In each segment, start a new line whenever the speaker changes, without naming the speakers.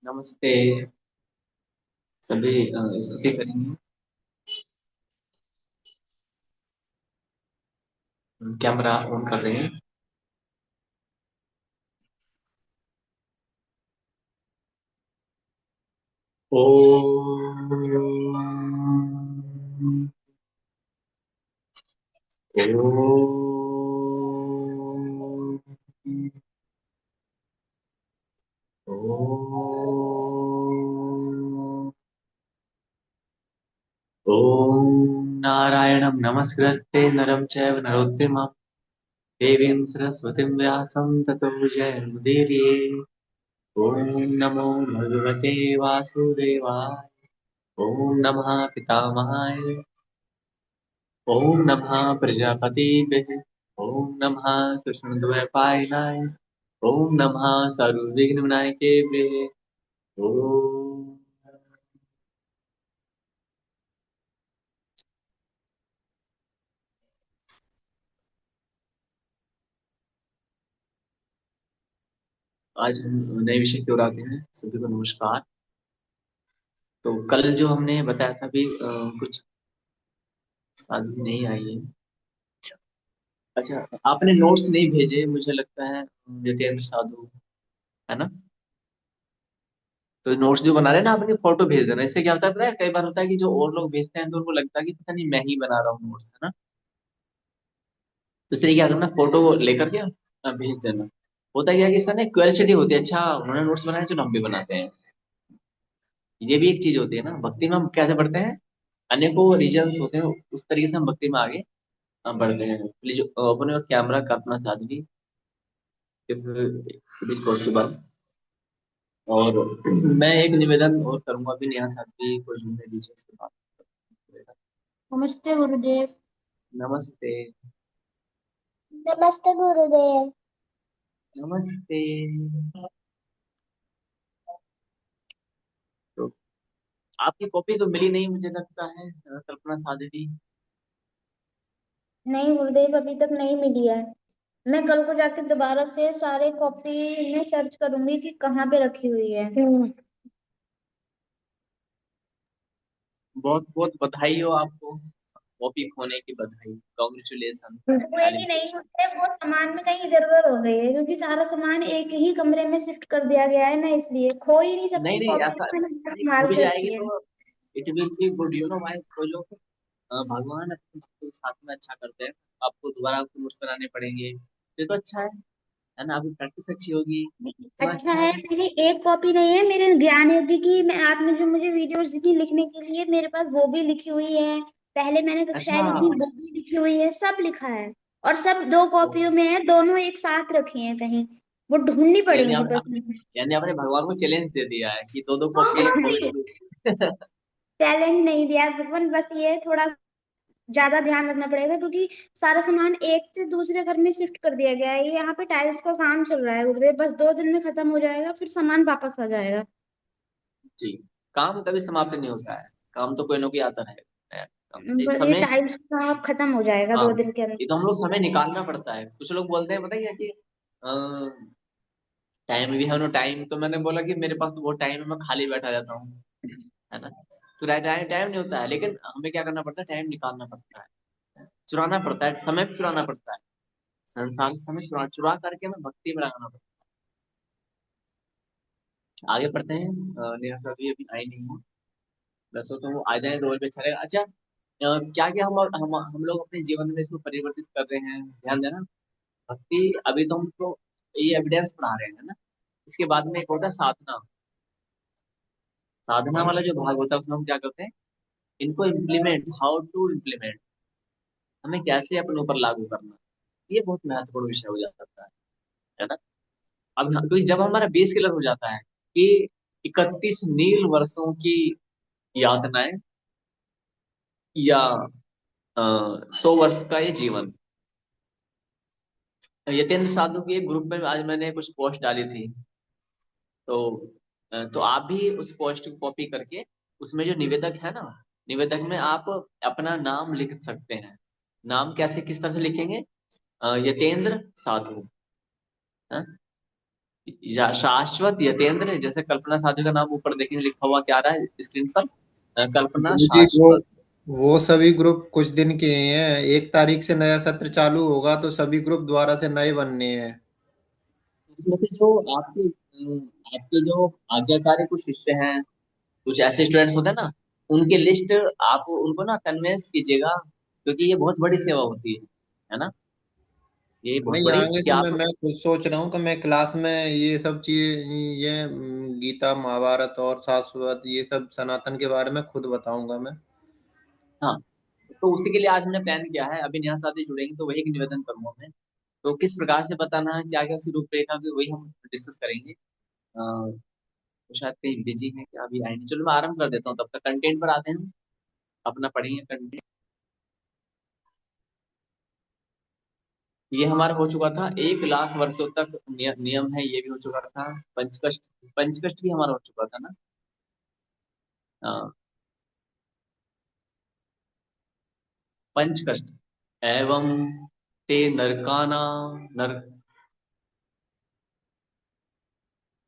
नमस्ते। सभी स्तुति करेंगे। कैमरा ऑन कर रहे हैं। ओम। ओम। ओम। ओम नारायणं नमस्कृत्य नरं चैव नरोत्तमं देवीं सरस्वतीं व्यासं ततो जयमुदीरये। ॐ नमो भगवते वासुदेवाय। ॐ नमः पितामहाय। ॐ नमः प्रजापतिभ्यः। ॐ नमः कृष्णद्वैपायनाय। ॐ नमः सर्वविघ्नविनायकेभ्यः। ॐ। आज हम नए विषय की ओर आते हैं। सभी को नमस्कार। तो कल जो हमने बताया था अभी कुछ साधु नहीं आई है। अच्छा, आपने नोट्स नहीं भेजे मुझे लगता है, जितेंद्र साधु, है ना? तो नोट्स जो बना रहे हैं ना, आपने फोटो भेज देना। इससे क्या होता है पता है, कई बार होता है कि जो और लोग भेजते हैं तो उनको लगता है कि पता नहीं मैं ही बना रहा हूँ नोट्स, है ना? तो इसलिए क्या करना, फोटो लेकर के भेज देना। होता क्या है कि सर ने क्यूरियोसिटी होती है, अच्छा उन्होंने नोट्स बनाए चलो हम भी बनाते हैं। ये भी एक चीज होती है ना, भक्ति में हम कैसे बढ़ते हैं, अनेकों रीजन्स होते हैं, उस तरीके से हम भक्ति में आगे बढ़ते हैं। Please open your camera Kalpana Sadhvi, if it is possible. और मैं एक निवेदन और करूंगा भी, नेहा साथी को जुड़ने दीजिए इसके बाद।
नमस्ते गुरुदेव।
नमस्ते।
नमस्ते गुरुदेव।
नमस्ते। तो आपकी कॉपी तो मिली नहीं मुझे लगता है, कल्पना साधवी।
नहीं गुरुदेव, अभी तक नहीं मिली है। मैं कल को जाके दोबारा से सारे कॉपी में सर्च करूंगी कि कहाँ पे रखी हुई है।
बहुत बहुत बधाई हो आपको, कॉपी खोने की बधाई, कॉन्ग्रेचुलेशन,
कोई नहीं
सेलिब्रेशन।
होते, वो सामान में कहीं इधर उधर हो गई है क्योंकि सारा सामान एक ही कमरे में शिफ्ट कर दिया गया है ना, इसलिए खो ही नहीं
नहीं
सकती
नहीं,
कॉपी,
ऐसा
मैंने
नहीं,
संभाल
खो भी
के
जाएगी
रखी है।
तो it will be good, you know why खोजो। भगवान आपके साथ में अच्छा करते हैं। आपको दोबारा आपको नोट्स बनाने पड़ेंगे, ये तो अच्छा है ना? आपकी प्रैक्टिस अच्छी होगी, इतना
अच्छा
अच्छा
है,
है।
मेरी एक कॉपी नहीं है, मेरे ज्ञान योगी की मैं आपने जो मुझे वीडियोस दी लिखने के लिए, मेरे पास वो भी लिखी हुई है। पहले मैंने कक्षाएं
अच्छा।
ली थी, वो भी लिखी हुई है, सब लिखा है। और सब दो
तो
कॉपियों में है, दोनों एक साथ रखी हैं कहीं। वो ढूंढनी
यानी
पड़ेंगी
आप
बस मुझे।
यानी आपने भगवान को चैलेंज दे दिया है कि दो दो कॉपी एक खोए तो दूसरी।
चैलेंज नहीं दिया भगवान, बस ये थोड़ा ज्यादा ध्यान रखना पड़ेगा क्योंकि सारा सामान एक से दूसरे घर में शिफ्ट कर दिया गया है। ये यहाँ पे टाइल्स का काम चल रहा है गुरुदेव, बस 2 दिन में खत्म हो जाएगा, फिर सामान वापस आ जाएगा।
जी। काम कभी समाप्त नहीं होता है, काम तो कोई ना कोई आता रहेगा नया काम, एक
पर ये
समय।
टाइल्स का खत्म हो जाएगा
हाँ,
2 दिन के अंदर।
ये तो हम लोग समय निकालना पड़ता है। कुछ लोग बोलते हैं पता है क्या कि time, we have no time. तो मैंने बोला कि मेरे पास तो बहुत टाइम है, मैं खाली बैठा रहता हूँ, है ना? तो टाइम टाइम नहीं होता है, लेकिन हमें क्या करना पड़ता है, टाइम निकालना पड़ता है, चुराना पड़ता है, समय को चुराना पड़ता है। संसार से समय चुरा चुरा करके हमें भक्ति में लगाना पड़ता है। आगे पढ़ते हैं। नेहा सर भी अभी आई नहीं है, वैसे तो वो आ जाए तो और भी अच्छा रहेगा। अच्छा, क्या क्या हम लोग अपने जीवन में इसको परिवर्तित कर रहे हैं, ध्यान देना। भक्ति अभी तो हमको ये एविडेंस पढ़ा रहे हैं ना, इसके बाद में एक होता है साधना। साधना वाला जो भाग होता है उसमें हम क्या करते हैं, इनको इम्प्लीमेंट, हाउ टू इम्प्लीमेंट, हमें कैसे अपने ऊपर लागू करना, ये बहुत महत्वपूर्ण विषय हो जाता है ना? अब क्योंकि जब हमारा बेस क्लियर हो जाता है कि 31 नील वर्षों की यातनाएं या 100 वर्ष का ये जीवन। यतेंद्र साधु के ग्रुप में आज मैंने कुछ पोस्ट डाली थी। तो तो आप भी उस पोस्ट को कॉपी करके, उसमें जो निवेदक है ना, निवेदक में आप अपना नाम लिख सकते हैं। नाम कैसे, किस तरह से लिखेंगे? यतेंद्र साधु, हाँ? शाश्वत यतेंद्र, जैसे कल्पना साधु का नाम ऊपर देखेंगे लिखा हुआ क्या आ रहा है स्क्रीन पर, कल्पना
गुरुजी
शाश्वत।
वो सभी ग्रुप कुछ दिन के ही हैं, 1 तारीख से नया सत्र चालू होगा तो सभी ग्रुप दोबारा से नए बनने हैं।
इसमें से जो आपके आपके जो आज्ञाकारी कुछ शिष्य हैं, कुछ ऐसे स्टूडेंट्स होते हैं ना, उनकी लिस्ट आप उनको ना कन्वेंस कीजिएगा, क्योंकि ये बहुत बड़ी सेवा होती है ना, ये बहुत
नहीं
बड़ी
आएंगे
कि
तो मैं
आप।
मैं खुद सोच रहा हूँ कि मैं क्लास में ये सब चीज, ये गीता महाभारत और शाश्वत ये सब सनातन के बारे में खुद बताऊंगा मैं।
हाँ, तो उसी के लिए आज हमने प्लान किया है, अभी नेहा साथी जुड़ेंगे तो वही एक निवेदन करूंगा मैं। तो किस प्रकार से बताना है, क्या क्या उसकी रूपरेखा भी वही हम डिस्कस करेंगे। तो शायद कहीं बिजी है क्या, अभी आएंगे, चलो मैं आरंभ कर देता हूँ, तब तक कंटेंट पर आते हैं हम, अपना पढ़ेंगे कंटेंट। ये हमारा हो चुका था 1 लाख वर्षों तक नियम है, ये भी हो चुका था। पंचकष्ट, पंचकष्ट भी हमारा हो चुका था ना। हाँ, पंचकष्ट। एवं ते नरकाना नर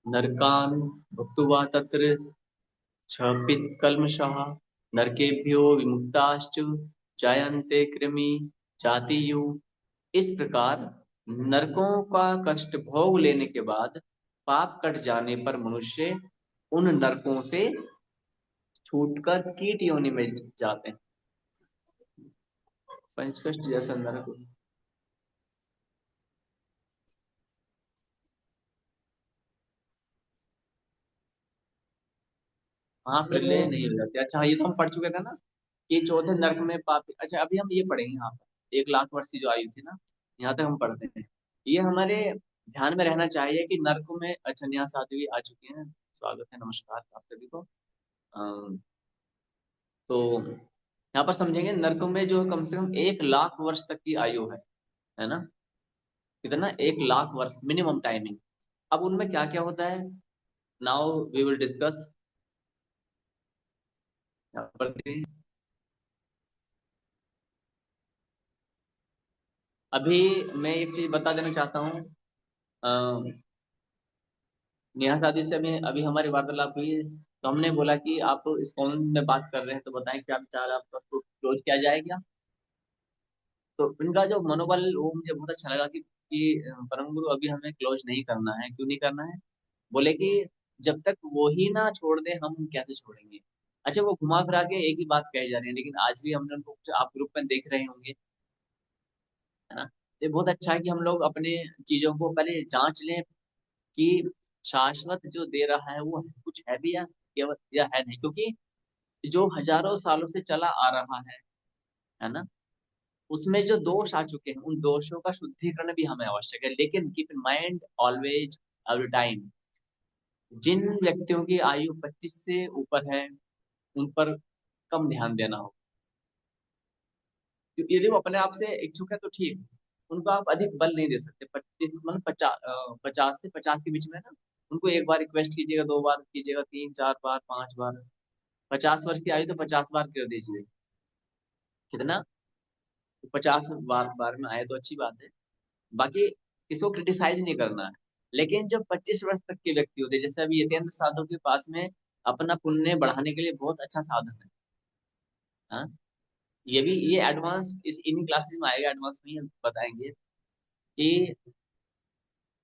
नरकान भुक्त्वा तत्र क्षपित कल्मषः नरकेभ्यो विमुक्ताश्च जायन्ते कृमि जातियु। इस प्रकार नरकों का कष्ट भोग लेने के बाद पाप कट जाने पर मनुष्य उन नरकों से छूटकर कीट योनि में जाते हैं। पंचकष्ट जैसा नरक। हाँ, प्रलय नहीं हो जाते। अच्छा, ये तो हम पढ़ चुके थे ना, ये चौथे नरक में पापी। अच्छा, अभी हम ये पढ़ेंगे यहाँ पर 1 लाख वर्ष की जो आयु थी ना, यहाँ तक हम पढ़ते हैं। ये हमारे ध्यान में रहना चाहिए कि नरक में, अच्छा नेहा साधु भी आ चुके हैं, स्वागत है, नमस्कार आप सभी को। तो यहाँ पर समझेंगे नरक में जो कम से कम 1 लाख वर्ष तक की आयु है ना, कितना, 1 लाख वर्ष मिनिमम टाइमिंग। अब उनमें क्या क्या होता है, नाउ वी विल डिस्कस। यहाँ पर देखिए, अभी मैं एक चीज बता देना चाहता हूँ। अ, नेहा शादी से अभी अभी हमारी वार्तालाप हुई है, तो हमने बोला कि आप इस फोन में बात कर रहे हैं, तो बताएं क्या विचार है आपका, तो क्लोज किया जाए क्या। तो इनका जो मनोबल वो मुझे बहुत अच्छा लगा कि परम गुरु अभी हमें क्लोज नहीं करना है। क्यों नहीं करना है, बोले कि जब तक वो ही ना छोड़ दे हम कैसे छोड़ेंगे। अच्छा, वो घुमा फिरा के एक ही बात कहे जा रहे हैं, लेकिन आज भी हमने उनको कुछ, आप ग्रुप में देख रहे होंगे, है ना। ये बहुत अच्छा है कि हम लोग अपने चीजों को पहले जांच लें कि शाश्वत जो दे रहा है वो कुछ है भी केवल या है नहीं, क्योंकि जो हजारों सालों से चला आ रहा है ना, उसमें जो दोष आ चुके हैं उन दोषों का शुद्धिकरण भी हमें आवश्यक है। लेकिन keep in mind always, every time, जिन व्यक्तियों की आयु 25 से ऊपर है उन पर कम ध्यान देना हो। क्योंकि यदि वो अपने आप से इच्छुक है तो ठीक, उनको आप अधिक बल नहीं दे सकते। 25 मतलब 50 से 50 के बीच में ना, उनको एक बार रिक्वेस्ट कीजिएगा, 2 बार कीजिएगा, 3 4 बार, 5 बार। 50 वर्ष की आयु तो 50 बार कर दीजिए, कितना, 50 बार में आए तो अच्छी बात है। बाकी किसी को क्रिटिसाइज नहीं करना है। लेकिन जो 25 वर्ष तक के व्यक्ति होते हैं, जैसे अभी यतेंद्र साधु के पास में अपना पुण्य बढ़ाने के लिए बहुत अच्छा साधन है। हाँ, ये भी, ये एडवांस इस इन्हीं क्लासेस में आएगा, एडवांस में ही हम बताएंगे कि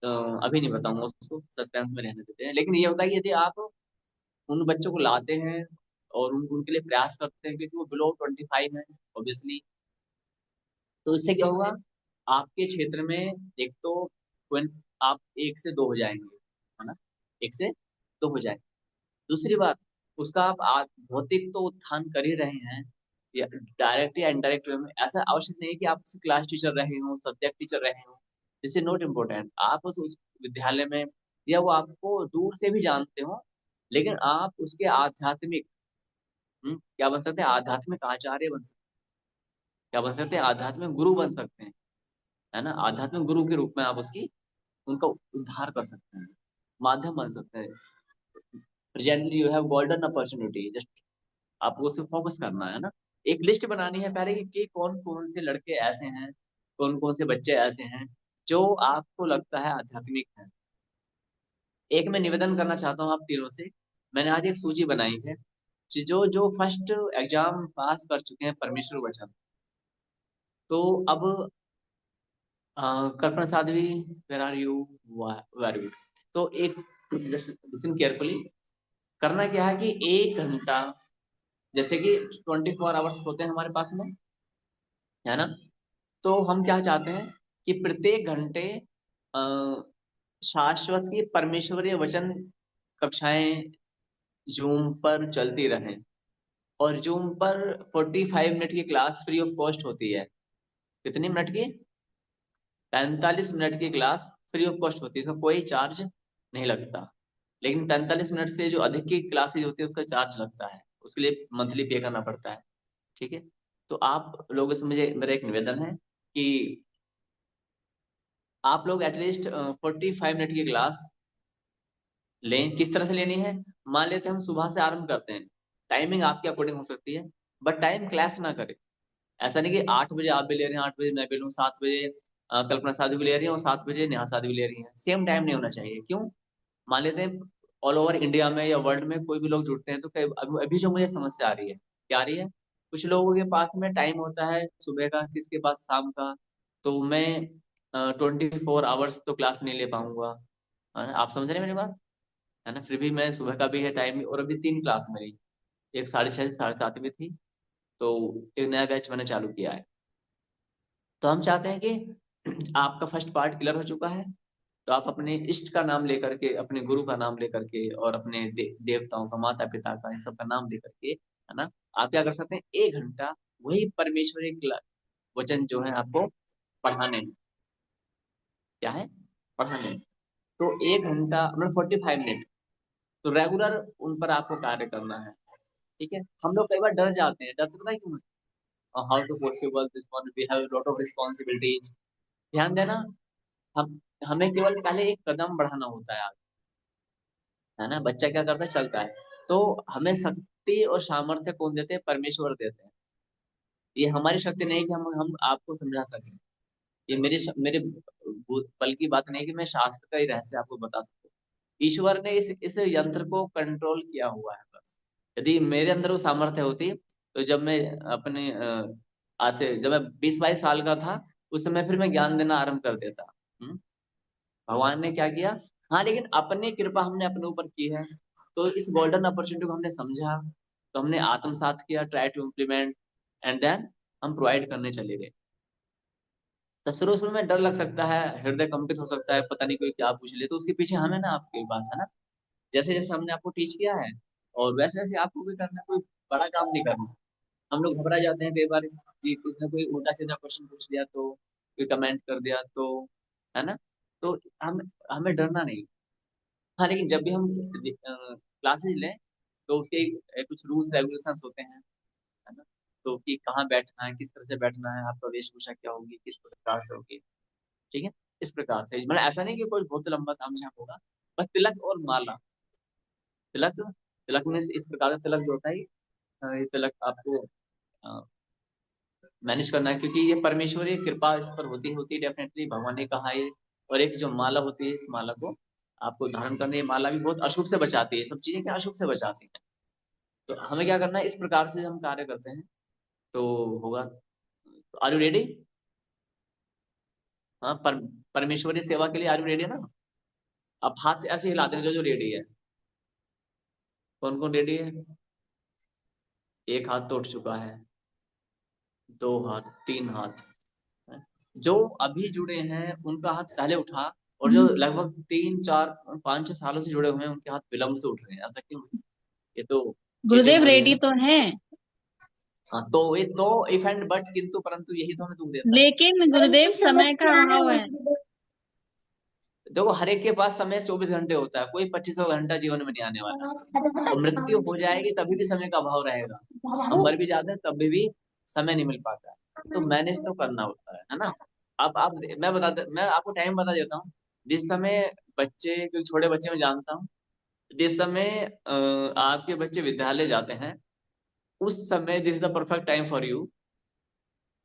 अभी नहीं बताऊंगा, उसको सस्पेंस में रहने देते हैं। लेकिन ये होता है कि यदि आप उन बच्चों को लाते हैं और उनके लिए प्रयास करते हैं, क्योंकि वो बिलो 25 है ऑब्वियसली, तो इससे क्या होगा, आपके क्षेत्र में एक तो आप 1 से 2 हो जाएंगे, है ना, 1 से 2 हो जाएंगे। दूसरी बात, उसका आप भौतिक तो उत्थान कर ही रहे हैं, या डायरेक्ट या इनडायरेक्ट वे में। ऐसा आवश्यक नहीं है कि आप उस क्लास टीचर रहे हो, सब्जेक्ट टीचर रहे हो, दिस इज नॉट इम्पोर्टेंट। आप उस विद्यालय में, या वो आपको दूर से भी जानते हो, लेकिन आप उसके आध्यात्मिक, क्या बन सकते हैं, आध्यात्मिक आचार्य बन सकते हैं, क्या बन सकते हैं, आध्यात्मिक गुरु बन सकते हैं, है ना। आध्यात्मिक गुरु के रूप में आप उसकी, उनका उद्धार कर सकते हैं, माध्यम बन सकते हैं। Presently you have golden opportunity, just आपको उस पर फोकस करना है ना। एक लिस्ट बनानी है पहले कि कौन कौन से लड़के ऐसे हैं, कौन कौन से बच्चे ऐसे हैं जो आपको लगता है आध्यात्मिक है, एक मैं निवेदन करना चाहता हूँ आप तीनों से। मैंने आज एक सूची बनाई है जो जो फर्स्ट एग्जाम पास कर चुके हैं परमेश्वर वचन। तो अब Kalpana Sadhvi, where are you, where you. तो एक, लिसन केयरफुली। करना क्या है कि 1 घंटा, जैसे कि 24 आवर्स होते हैं हमारे पास में, है ना। तो हम क्या चाहते हैं कि प्रत्येक घंटे अ, शाश्वत की परमेश्वरीय वचन कक्षाएं जूम पर चलती रहें। और जूम पर 45 मिनट की क्लास फ्री ऑफ कॉस्ट होती है। कितनी मिनट की? 45 मिनट की क्लास फ्री ऑफ कॉस्ट होती है, इसका कोई चार्ज नहीं लगता। लेकिन 45 मिनट से जो अधिक की क्लासेज होती है उसका चार्ज लगता है, उसके लिए मंथली पे करना पड़ता है। ठीक है। तो आप लोगों से मुझे मेरा एक निवेदन है कि आप लोग एटलीस्ट 45 मिनट की क्लास लें। किस तरह से लेनी है? मान लेते हैं हम सुबह से आरंभ करते हैं, टाइमिंग आपके अकॉर्डिंग हो सकती है, बट टाइम क्लैश ना करे। ऐसा नहीं कि 8 बजे आप भी ले रहे हैं, 8 बजे मैं भी लूँ, 7 बजे कल्पना सादी भी ले रही है और 7 बजे नेहा सादी भी ले रही है। सेम टाइम नहीं होना चाहिए। क्यों? मान लेते हैं ऑल ओवर इंडिया में या वर्ल्ड में कोई भी लोग जुड़ते हैं, तो कई अभी जो मुझे समस्या आ रही है, क्या आ रही है, कुछ लोगों के पास में टाइम होता है सुबह का, किसके पास शाम का। तो मैं 24 आवर्स तो क्लास नहीं ले पाऊंगा, है ना। आप समझ रहे हैं मेरी बात, है ना। फिर भी मैं सुबह का भी है टाइम, और अभी 3 क्लास मेरी, एक 6:30 से 7:30 में थी। तो एक नया बैच मैंने चालू किया है। तो हम चाहते हैं कि आपका फर्स्ट पार्ट क्लियर हो चुका है, तो आप अपने इष्ट का नाम लेकर के, अपने गुरु का नाम लेकर के, और अपने देवताओं का, माता पिता का, इन सब का नाम लेकर के, है ना, आप क्या कर सकते हैं, 1 घंटा वही परमेश्वरी वचन जो है आपको पढ़ाने हैं। क्या है? पढ़ाने हैं। तो 1 घंटा मतलब 45 मिनट, तो रेगुलर उन पर आपको कार्य करना है। ठीक है। हम लोग कई बार डर जाते हैं, डर तो पता है क्यों? How to possible this one, we have lot of responsibilities. ध्यान देना, हम हमें केवल पहले एक कदम बढ़ाना होता है आगे, है ना। बच्चा क्या करता है, चलता है। तो हमें शक्ति और सामर्थ्य कौन देते हैं? परमेश्वर देते हैं। ये हमारी शक्ति नहीं है कि हम आपको समझा सकें। ये मेरे बल की बात नहीं है कि मैं शास्त्र का ही रहस्य आपको बता सकूं। ईश्वर ने इस यंत्र को कंट्रोल किया हुआ है बस। यदि मेरे अंदर वो सामर्थ्य होती, तो जब मैं अपने आज से जब मैं 20-22 साल का था, उस समय फिर मैं ज्ञान देना आरंभ कर देता। भगवान ने क्या किया? हाँ, लेकिन अपनी कृपा हमने अपने ऊपर की है। तो इस गोल्डन अपॉर्चुनिटी को हमने समझा, तो हमने आत्मसात किया, try to implement, and then हम प्रोवाइड करने चले गए। तो शुरू शुरू में डर लग सकता है, हृदय कंपित हो सकता है, पता नहीं कोई क्या पूछ ले, तो उसके पीछे हमें ना आपके पास, है ना, जैसे जैसे हमने आपको टीच किया है, और वैसे वैसे आपको भी करना है। कोई बड़ा काम नहीं करना। हम लोग घबरा जाते हैं कई बार कि उसने कोई उल्टा सीधा क्वेश्चन पूछ लिया, तो कोई कमेंट कर दिया तो, है ना। तो हम हमें डरना नहीं। हाँ, लेकिन जब भी हम क्लासेज लें, तो उसके कुछ रूल्स रेगुलेशंस होते हैं, है ना। तो कि कहाँ बैठना है, किस तरह से बैठना है, आपका वेशभूषा क्या होगी, किस प्रकार से होगी। ठीक है। इस प्रकार से, मतलब ऐसा नहीं कि कोई बहुत लंबा तामझाम होगा। बस तिलक और माला, तिलक, तिलक में से इस प्रकार का तिलक जो होता है, ये तिलक आपको मैनेज करना है, क्योंकि ये परमेश्वरी कृपा इस पर होती डेफिनेटली, भगवान ने कहा है। और एक जो माला होती है, इस माला को आपको धारण करने, ये माला भी बहुत अशुभ से बचाती है, सब चीजें क्या अशुभ से बचाती है। तो हमें क्या करना है, इस प्रकार से हम कार्य करते हैं, तो होगा। तो आर यू रेडी? हाँ, परमेश्वरी सेवा के लिए आर यू रेडी है ना? अब हाथ ऐसे हिलाते हैं जो जो रेडी है। कौन कौन रेडी है? एक हाथ तो उठ चुका है, 2 हाथ, 3 हाथ। जो अभी जुड़े हैं उनका हाथ पहले उठा, और जो लगभग 3-4-5-6 सालों से जुड़े हुए हैं उनके हाथ विलम्ब से उठ रहे हैं। ऐसा क्यों? ये तो चीजें
गुरुदेव
हो रही है
रेडी
ना।
तो है,
हाँ, तो ये तो इफ एंड बट, किंतु परंतु यही तो हमें दुख देता है।
लेकिन गुरुदेव समय का अभाव है।
देखो, हर एक के पास समय 24 घंटे होता है, कोई 2500 घंटा जीवन में नहीं आने वाला। और मृत्यु हो जाएगी तभी भी समय का अभाव रहेगा। हम मर भी जाते हैं तभी भी समय नहीं मिल पाता है। तो मैनेज तो करना होता है ना। अब आप, मैं आपको टाइम बता देता हूँ। जिस समय बच्चे, क्योंकि छोटे बच्चे मैं जानता हूँ, जिस समय आपके बच्चे विद्यालय जाते हैं, उस समय this is the perfect time for you,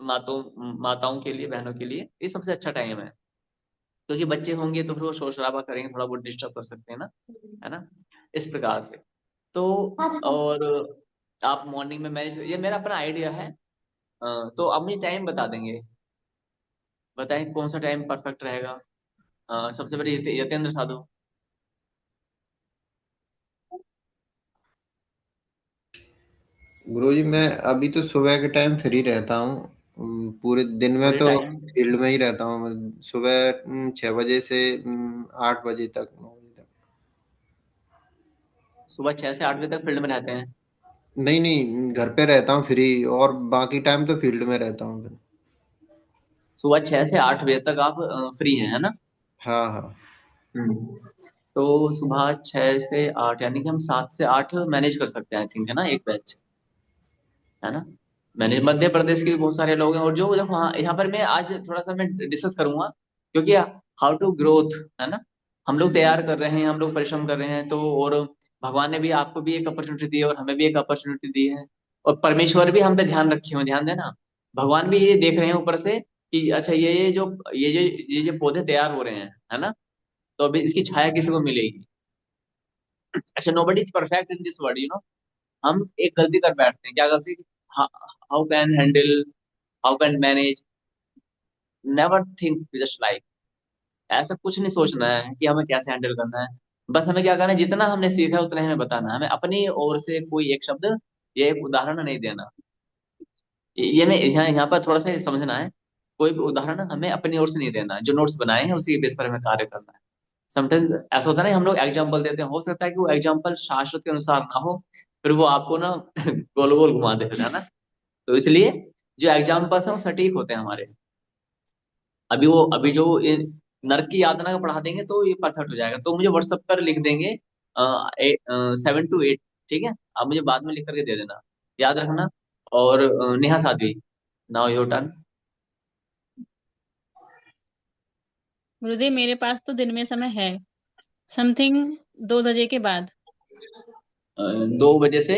माताओं माताओं के लिए, बहनों के लिए ये सबसे अच्छा टाइम है। क्योंकि बच्चे होंगे तो फिर वो शोर शराबा करेंगे, थोड़ा बहुत डिस्टर्ब कर सकते हैं ना, है ना, इस प्रकार से। तो और आप मॉर्निंग में मैनेज, ये मेरा अपना आइडिया है। तो आप मुझे टाइम बता देंगे, बताएं कौन सा टाइम परफेक्ट रहेगा। सबसे पहले यतेंद्र साधु।
गुरुजी मैं अभी तो सुबह के टाइम फ्री रहता हूँ। पूरे दिन में
पूरे
तो
टाइम
फील्ड में ही रहता हूँ मैं। सुबह 6 बजे से 8 बजे तक, 9 बजे तक।
सुबह 6 से 8 बजे तक फील्ड में रहते हैं?
नहीं नहीं, घर पे रहता हूँ फ्री, और बाकी टाइम तो फील्ड में रहता हूँ फिर।
सुबह 6 से 8 बजे तक आप फ्री हैं, है ना?
हाँ हाँ।
हम्म। तो सुबह 6 से 8 यानी कि हम 7 से 8 मैनेज कर सकते हैं, आई थिंक, है ना, एक बैच, है ना। मैंने मध्य प्रदेश के भी बहुत सारे लोग हैं, और जो देखो, हाँ, यहाँ पर मैं आज थोड़ा सा मैं डिस्कस करूंगा, क्योंकि हाउ टू ग्रोथ, है ना। हम लोग तैयार कर रहे हैं, हम लोग परिश्रम कर रहे हैं, तो और भगवान ने भी आपको भी एक अपॉर्चुनिटी दी है और हमें भी एक अपॉर्चुनिटी दी है, और परमेश्वर भी हम पे ध्यान रखे हुए, ध्यान देना। भगवान भी ये देख रहे हैं ऊपर से कि अच्छा, ये जो पौधे तैयार हो रहे हैं, है ना, तो अभी इसकी छाया किसी को मिलेगी। अच्छा, nobody is perfect in this world, हम एक गलती कर बैठते हैं, क्या गलती? How can handle, how can manage, never think just like, ऐसा कुछ नहीं सोचना है कि हमें कैसे हैंडल करना है। बस हमें क्या करना है, जितना हमने सीखा है उतना ही हमें बताना है, हमें अपनी ओर से कोई एक शब्द या एक उदाहरण नहीं देना। ये मैं यहाँ पर थोड़ा सा समझना है, कोई भी उदाहरण हमें अपनी ओर से नहीं देना, जो नोट्स बनाए हैं उसी के बेस पर हमें कार्य करना है। समटाइम्स ऐसा होता है ना, हम लोग एग्जाम्पल देते हैं, हो सकता है कि वो एग्जाम्पल शाश्वत के अनुसार ना हो, फिर वो आपको ना गोल गोल घुमा दे, फिर, है ना। तो इसलिए जो एग्जाम्पल्स हैं वो सटीक होते हैं हमारे। अभी जो ये नरक की यातना का पढ़ा देंगे तो ये परफेक्ट हो जाएगा, तो मुझे व्हाट्सएप पर लिख देंगे 7 to 8, ठीक है। आप मुझे बाद में लिख करके दे देना, याद रखना। और Neha Sadhvi, now your turn.
गुरुदेव मेरे पास तो दिन में समय है, समथिंग 2 बजे के बाद।
2 बजे से?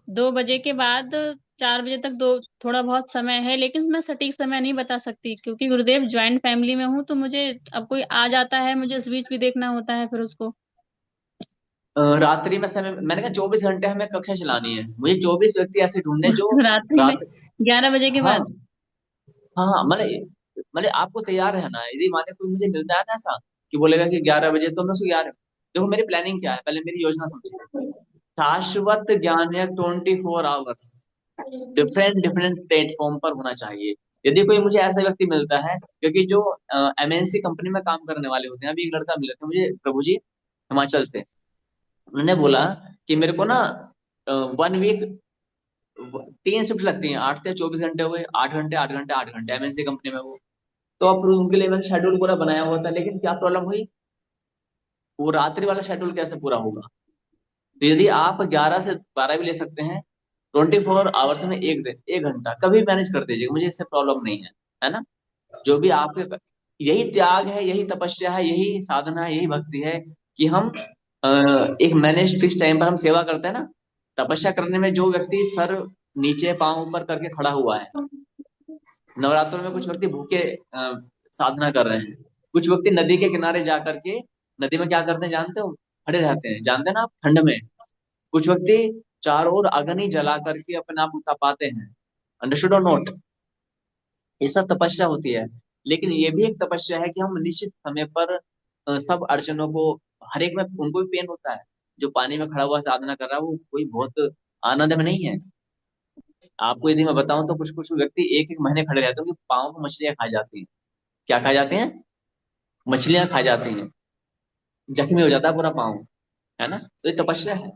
2 बजे के बाद 4 बजे तक दो, थोड़ा बहुत समय है, लेकिन मैं सटीक समय नहीं बता सकती क्योंकि गुरुदेव ज्वाइंट फैमिली में हूँ, तो मुझे अब कोई आ जाता है, मुझे उस बीच भी देखना होता है फिर उसको।
रात्रि में समय, मैंने कहा 24 घंटे हमें कक्षा चलानी है, मुझे 24 व्यक्ति ऐसे ढूंढने जो
रात्रि में
रात,
11 बजे के
हाँ
बाद।
हाँ हाँ, मतलब आपको तैयार रहना है। यदि माने कोई मुझे मिलता है ना ऐसा कि बोलेगा कि 11 बजे, तो मैं उसको 11, देखो मेरी प्लानिंग क्या है, पहले मेरी योजना समझिए। शाश्वत ज्ञान है 24 आवर्स, डिफरेंट डिफरेंट प्लेटफॉर्म पर होना चाहिए। यदि कोई मुझे ऐसा व्यक्ति मिलता है, क्योंकि जो एमएनसी कंपनी में काम करने वाले होते हैं, अभी एक लड़का मिला था मुझे, प्रभु जी, हिमाचल से, उन्होंने बोला कि मेरे को ना 1 वीक 3 शिफ्ट लगती हैं, 8 से 24 घंटे हुए, 8 घंटे 8 घंटे 8 घंटे, एमएनसी कंपनी में वो। तो अब उनके लिए मैंने शेड्यूल पूरा बनाया हुआ था, लेकिन क्या प्रॉब्लम हुई, वो रात्रि वाला शेड्यूल कैसे पूरा होगा। तो यदि आप 11 से 12 भी ले सकते हैं, 24 आवर्स में एक दिन 1 घंटा कभी मैनेज कर दीजिएगा, मुझे इससे प्रॉब्लम नहीं है ना। जो भी आपके, यही त्याग है, यही तपस्या है, यही साधना है, यही भक्ति है कि हम अ, एक मैनेज फिक्स टाइम पर हम सेवा करते हैं ना। तपस्या करने में जो व्यक्ति सर नीचे पांव ऊपर करके खड़ा हुआ है, नवरात्रों में कुछ व्यक्ति भूखे साधना कर रहे हैं, कुछ व्यक्ति नदी के किनारे जा करके, नदी में क्या करते हैं जानते हो, खड़े रहते हैं, जानते हैं ना आप, ठंड में। कुछ व्यक्ति चारों ओर अग्नि जला करके अपने आप को तपाते हैं, अंडरस्टूड और नोट, ये सब तपस्या होती है। लेकिन ये भी एक तपस्या है कि हम निश्चित समय पर सब अड़चनों को, हर एक में उनको भी पेन होता है, जो पानी में खड़ा हुआ साधना कर रहा है वो कोई बहुत आनंद में नहीं है। आपको यदि मैं बताऊं तो कुछ कुछ व्यक्ति 1 1 महीने खड़े रहते हैं, उनके पाँव को मछलियां खा जाती हैं। क्या खा जाते हैं? मछलियां खा जाती हैं, जख्मी हो जाता है पूरा पाँव, है ना। तो ये तपस्या है,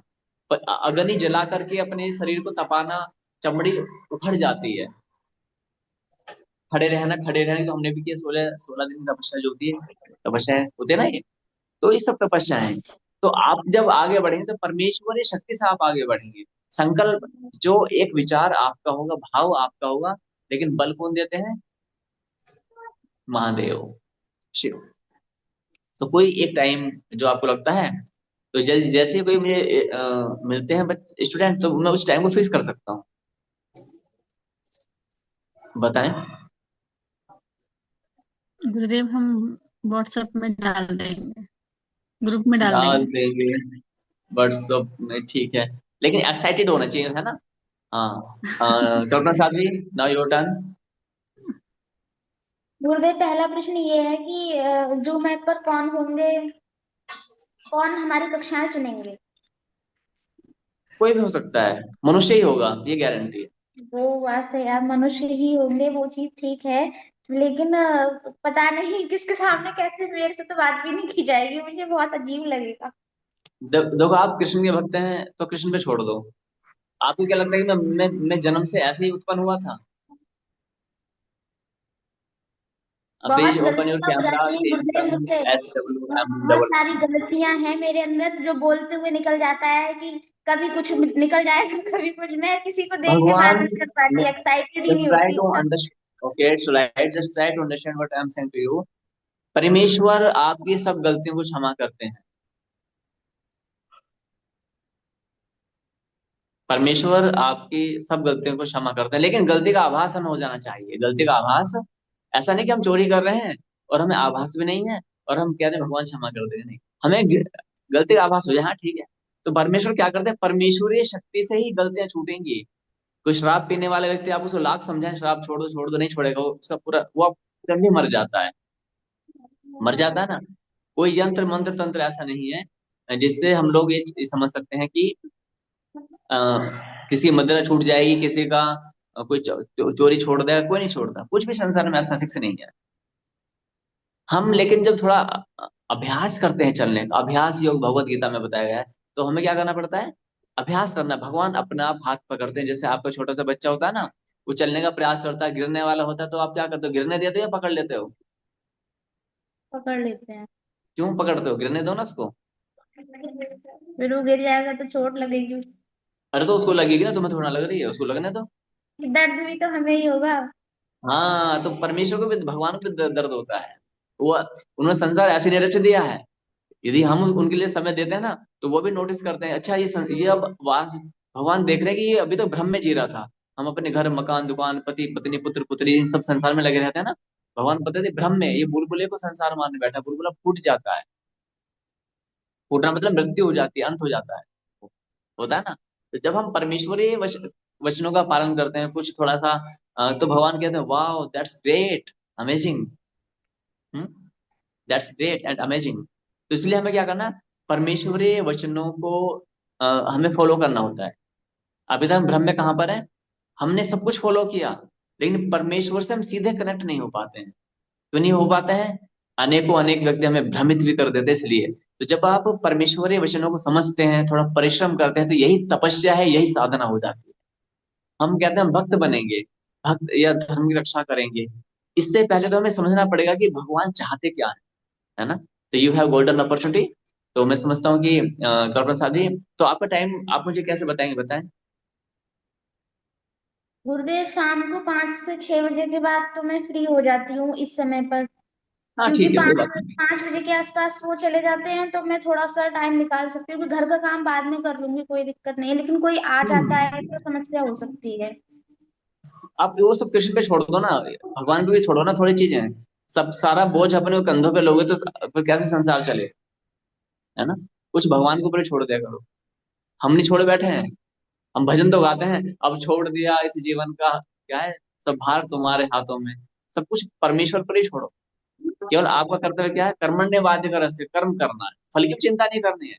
पर अग्नि जला करके अपने शरीर को तपाना, चमड़ी उखड़ जाती है। खड़े रहने तो हमने भी किया, 16 16 दिन की तपस्या जो होती है, तपस्या होती है ना ये। तो ये सब तपस्या है। तो आप जब आगे बढ़ेंगे तो परमेश्वरी शक्ति से आप आगे बढ़ेंगे। संकल्प, जो एक विचार आपका होगा, भाव आपका होगा, लेकिन बल कौन देते हैं? महादेव, शिव। तो कोई एक टाइम जो आपको लगता है, तो जैसे ही कोई मुझे मिलते हैं स्टूडेंट, तो मैं उस टाइम को फिक्स कर सकता हूँ। बताएं।
गुरुदेव हम व्हाट्सएप में डाल देंगे, ग्रुप में डाल
डाल
देंगे।
देंगे व्हाट्सएप में, ठीक है, लेकिन एक्साइटेड होना चाहिए, है ना। हाँ, कल्पना साथी, नाउ योर टर्न।
गुरुदेव, पहला प्रश्न ये है कि जूम ऐप पर कौन होंगे, कौन हमारी कक्षाएं सुनेंगे।
कोई भी हो सकता है, मनुष्य ही होगा, ये गारंटी है।
वो बात है यार, मनुष्य ही होंगे, वो चीज ठीक है। लेकिन पता नहीं किसके सामने कैसे, मेरे से तो बात भी नहीं की जाएगी, मुझे बहुत अजीब लगेगा।
देखो, आप कृष्ण के भक्त हैं तो कृष्ण पे छोड़ दो। आपको क्या लगता है कि मैं जन्म से ऐसे ही उत्पन्न हुआ था?
बहुत
प्लीज ओपन योर
गलतियां हो
कैमरा,
जाती हैं
सेम
गुरुदेव
सन,
मुझसे।
एस डब्ल्यू एम
बहुत
डबल।
सारी गलतियां हैं मेरे अंदर, जो बोलते हुए निकल जाता है कि कभी कुछ निकल जाएगा, कभी कुछ। मैं किसी को देख के बात
भगवान,
नहीं कर पाती, एक्साइटेड ही
just
नहीं
try
होती
to
इतना।
understand, okay, so like just try to understand what I'm saying to you। परमेश्वर आपकी सब गलतियों को क्षमा करते हैं। परमेश्वर आपकी सब गलतियों को क्षमा करते हैं, लेकिन गलती का आभास हमें हो जाना चाहिए। गलती का आभास, ऐसा नहीं कि हम चोरी कर रहे हैं और हमें आभास भी नहीं है और हम कह रहे हैं भगवान क्षमा कर देंगे, नहीं। हमें गलती का आभास हो जाए, हाँ ठीक है। तो परमेश्वर क्या करते हैं, परमेश्वरीय शक्ति से ही गलतियां छूटेंगी। कोई शराब पीने वाला व्यक्ति, आप उसको लाख समझाएं शराब छोड़ दो छोड़ दो, नहीं छोड़ेगा, वो उसका पूरा वो जल्दी मर जाता है। मर जाता है ना। कोई यंत्र मंत्र तंत्र ऐसा नहीं है जिससे हम लोग ये समझ सकते हैं कि अ, किसी की मदद छूट जाएगी, किसी का कोई चोरी छोड़ देगा, कोई नहीं छोड़ता। कुछ भी संसार में ऐसा फिक्स नहीं है। हम लेकिन जब थोड़ा अभ्यास करते हैं चलने का, अभ्यास योग भगवत गीता में बताया गया है, तो हमें क्या करना पड़ता है, अभ्यास करना। भगवान अपने आप हाथ पकड़ते हैं, जैसे आपका छोटा सा बच्चा होता है ना, वो चलने का प्रयास करता है, गिरने वाला होता है, तो आप क्या करते हो, गिरने देते हो या पकड़ लेते हो?
पकड़ लेते हैं।
क्यों पकड़ते हो, गिरने दो ना उसको।
फिर वो गिर जाएगा तो चोट लगेगी।
अरे तो उसको लगेगी ना, तुम्हें थोड़ा लग रही है, उसको लगने दो।
दर्द भी तो हमें ही होगा।
हाँ, तो परमेश्वर को भी, भगवान को भी दर्द होता है। वो, उन्होंने संसार ऐसे नहीं रच दिया है। यदि हम उनके लिए समय देते हैं ना, तो वो भी नोटिस करते हैं, अच्छा ये अब भगवान देख रहे हैं कि ये अभी तो भ्रम में जी रहा था। हम अपने घर मकान दुकान पति पत्नी पुत्र पुत्री इन सब संसार में लगे रहते हैं ना। भगवान पता है भ्रम में ये बुलबुले को संसार मानने बैठा, बुलबुला फूट जाता है। फूटना मतलब मृत्यु हो जाती है, अंत हो जाता है, होता है ना। तो जब हम परमेश्वरीय वचनों का पालन करते हैं कुछ थोड़ा सा, तो भगवान कहते हैं वाह that's great, amazing, that's great and amazing. तो इसलिए हमें क्या करना है, परमेश्वरीय वचनों को हमें फॉलो करना होता है। अभी तक हम भ्रम में कहाँ पर है, हमने सब कुछ फॉलो किया, लेकिन परमेश्वर से हम सीधे कनेक्ट नहीं हो पाते हैं। क्यों नहीं हो पाते हैं? अनेकों अनेक व्यक्ति हमें भ्रमित भी कर देते हैं, इसलिए। तो जब आप परमेश्वरीय वचनों को समझते हैं, थोड़ा परिश्रम करते हैं, तो यही तपस्या है, यही साधना हो जाती है। हम कहते हैं हम भक्त बनेंगे, भक्त या धर्म की रक्षा करेंगे। इससे पहले तो हमें समझना पड़ेगा कि भगवान चाहते क्या है ना। तो यू हैव गोल्डन अपॉर्चुनिटी। तो मैं समझता हूँ कि कल्पना साथी, तो आपका टाइम आप मुझे कैसे बताएंगे, बताएं।
गुरुदेव, शाम को 5 से 6 बजे के बाद तो मैं फ्री हो जाती हूँ इस समय पर।
हाँ
क्योंकि
ठीक है, कोई
पाँच
बात नहीं।
5 बजे के आसपास वो चले जाते हैं, तो मैं थोड़ा सा टाइम निकाल सकती हूँ। घर का काम बाद में कर लूंगी, कोई दिक्कत नहीं है, लेकिन कोई आ जाता है तो समस्या हो सकती है।
आप वो सब कृष्ण पे छोड़ दो ना, भगवान पे भी छोड़ो ना थोड़ी चीजें। सब सारा बोझ अपने कंधों पे लोगे तो फिर कैसे संसार चले, है ना। कुछ भगवान के ऊपर ही छोड़ दिया करो। हम नहीं छोड़े बैठे हैं, हम भजन तो गाते हैं, अब छोड़ दिया इस जीवन का क्या है, सब भार तुम्हारे हाथों में। सब कुछ परमेश्वर पर ही छोड़ो। केवल आपका कर्तव्य क्या है, कर्मण्येवाधिकारस्ते, कर्म करना है, फल की चिंता नहीं करनी है।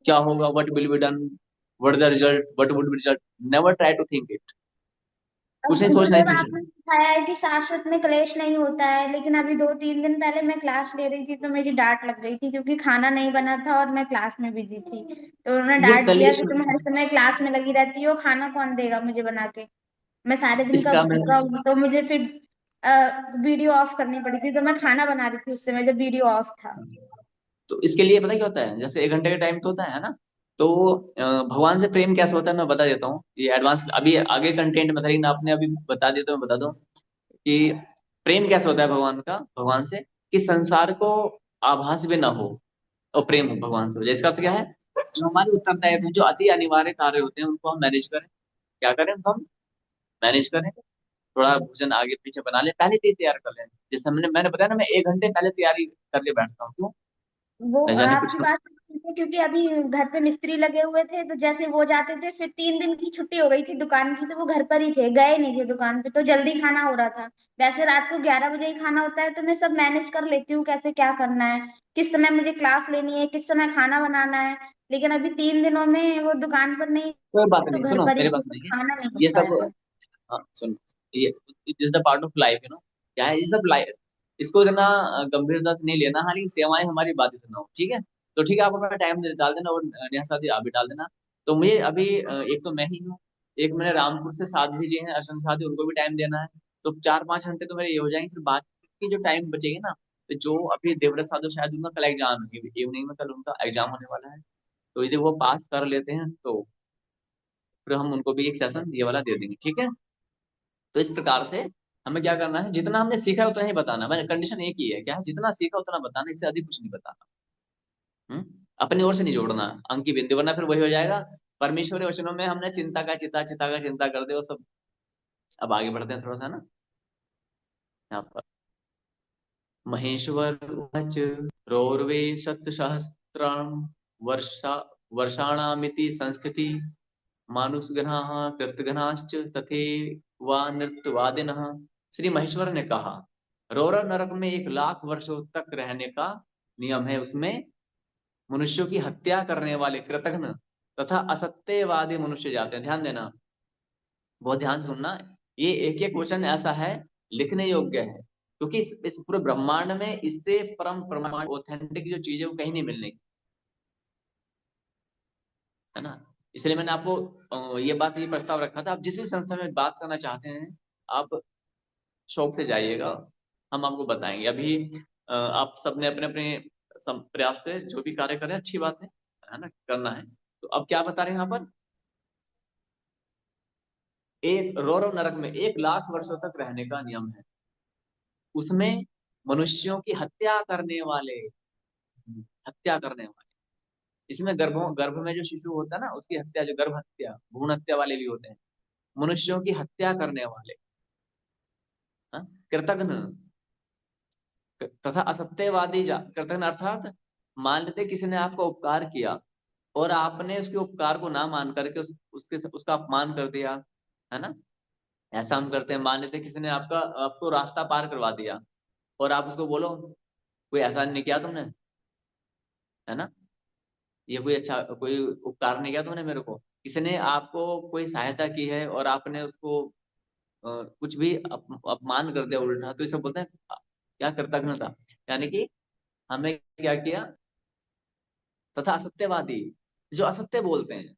क्या होगा, what will be done, what the result, what would be result, never try to think it. कुछ नहीं सोचना, नहीं
गुरुदेव,
सोचना।
आपने सिखाया है कि शाश्वत में क्लेश नहीं होता है, लेकिन अभी 2-3 दिन पहले मैं क्लास ले रही थी तो मेरी डांट लग गई थी, क्योंकि खाना नहीं बना था और मैं क्लास में बिजी थी। तो उन्होंने
ये
डांट दिया
कलेश,
कि तुम हर समय क्लास में लगी रहती हो, खाना कौन देगा मुझे बना के। मैं सारे दिन
इसका मैं,
तो मुझे फिर वीडियो ऑफ करनी पड़ी थी, तो मैं खाना बना रही थी उस समय जब वीडियो ऑफ था।
तो इसके लिए पता क्या होता है, जैसे 1 घंटे का टाइम तो होता है ना। तो भगवान से प्रेम कैसे होता है मैं बता देता हूँ, ये एडवांस अभी आगे कंटेंट में था, लेकिन आपने अभी बता दिया तो मैं बता दूं कि प्रेम कैसे होता है भगवान का, भगवान से, कि संसार को आभास भी ना हो और प्रेम हो भगवान से। इसका अर्थ क्या है, जो हमारे उत्तरदायित्व हैं, जो अति अनिवार्य कार्य होते हैं, उनको हम मैनेज करें। क्या करें, हम मैनेज करें। थोड़ा भोजन आगे पीछे बना ले, पहले से ही तैयार कर ले। जैसे मैंने बताया ना, मैं 1 घंटे पहले तैयारी कर ले बैठता हूँ। क्यों?
वो
न जाने कुछ
आपकी बात ठीक है, क्योंकि अभी घर पे मिस्त्री लगे हुए थे, तो जैसे वो जाते थे फिर 3 दिन की छुट्टी हो गई थी दुकान की, तो वो घर पर ही थे, गए नहीं थे दुकान पे, तो जल्दी खाना हो रहा था। वैसे रात को 11 बजे ही खाना होता है, तो मैं सब मैनेज कर लेती हूँ कैसे क्या करना है, किस समय मुझे क्लास लेनी है, किस समय खाना बनाना है। लेकिन अभी 3 दिनों में वो दुकान पर नहीं,
कोई बात
तो
नहीं,
घर
सुनो
पर ही
मेरे
थे,
पास
तो
सुनिए।
खाना नहीं हो
ये सब,
पाएगा।
हाँ सुनो, ये it is the part of life, क्या है, ये सब लाइफ, इसको इतना गंभीरता से नहीं लेना। हाँ, लेकिन सेवाएं हमारी बाधित ना हो, ठीक है। तो ठीक है, आप अपना टाइम डाल देना, और नेहा साथी आप भी डाल देना। तो मुझे अभी एक तो मैं ही हूँ, एक मैंने रामपुर से साध्वी जी हैं, अर्शन साथी, उनको भी टाइम देना है। तो 4-5 घंटे तो मेरे ये हो जाएंगे, फिर बाकी की जो टाइम बचेगी ना, तो जो अभी देवव्रत साधु, शायद उनका कल एग्जाम है, इवनिंग में कल उनका एग्जाम होने वाला है। तो यदि वो पास कर लेते हैं तो फिर हम उनको भी एक सेशन ये वाला दे देंगे, ठीक है। तो इस प्रकार से हमें क्या करना है, जितना हमने सीखा है उतना ही बताना। मैंने कंडीशन एक ही है, क्या है, जितना सीखा उतना बताना, इससे अधिक कुछ नहीं बताना। अपनी ओर से नहीं जोड़ना अंक की बिंदु, वरना फिर वही हो जाएगा। परमेश्वरी वचनों में हमने चिंता का चिता, चिता का चिंता कर दे वो सब। अब आगे बढ़ते हैं थोड़ा सा ना, यहाँ पर महेश्वर उवाच रौर्वे शतसहस्राणि वर्षा वर्षाणामिति संस्थिति मानुषगणाः कृतघ्नाश्च तथैवा नृत्यवादिनः। श्री महेश्वर ने कहा, रौरव नरक में 1 लाख वर्षों तक रहने का नियम है। उसमें मनुष्यों की हत्या करने वाले कृतघ्न तथा असत्यवादी मनुष्य जाते हैं। ध्यान देना, बहुत ध्यान से सुनना। ये एक एक वचन ऐसा है, लिखने योग्य है, क्योंकि इस पूरे ब्रह्मांड में इससे परम प्रमाण ऑथेंटिक जो चीजें वो कहीं नहीं मिलने, है ना। इसलिए मैंने आपको ये प्रस्ताव रखा था। आप जिस भी संस्था में बात करना चाहते हैं, आप शौक से जाइएगा, हम आपको बताएंगे। अभी आप सबने अपने अपने प्रयास से जो भी कार्य करें, अच्छी बात है ना, करना है। तो अब क्या बता रहे हैं यहाँ पर, एक रौरव नरक में 1 लाख वर्षों तक रहने का नियम है। उसमें मनुष्यों की हत्या करने वाले, इसमें गर्भ में जो शिशु होता है ना, उसकी हत्या, जो गर्भ हत्या, भ्रूण हत्या वाले भी होते हैं। मनुष्यों की हत्या करने वाले, हाँ? कृतघ्न तथा असत्यवादी कृतघ्न अर्थात, मान लेते किसी ने आपका उपकार किया और आपने उसके उपकार को ना मान करके उसका अपमान कर दिया, है ना। ऐसा हम करते हैं, मान लेते किसी ने आपको रास्ता पार करवा दिया और आप उसको बोलो, कोई एहसान नहीं किया तुमने, है ना, ये कोई उपकार नहीं किया तुमने मेरे को। किसी ने आपको कोई सहायता की है और आपने उसको कुछ भी अपमान कर दिया उल्टा, तो इसे बोलते हैं क्या, कृतज्ञता। यानी कि हमें क्या किया। तथा असत्यवादी, जो असत्य बोलते हैं,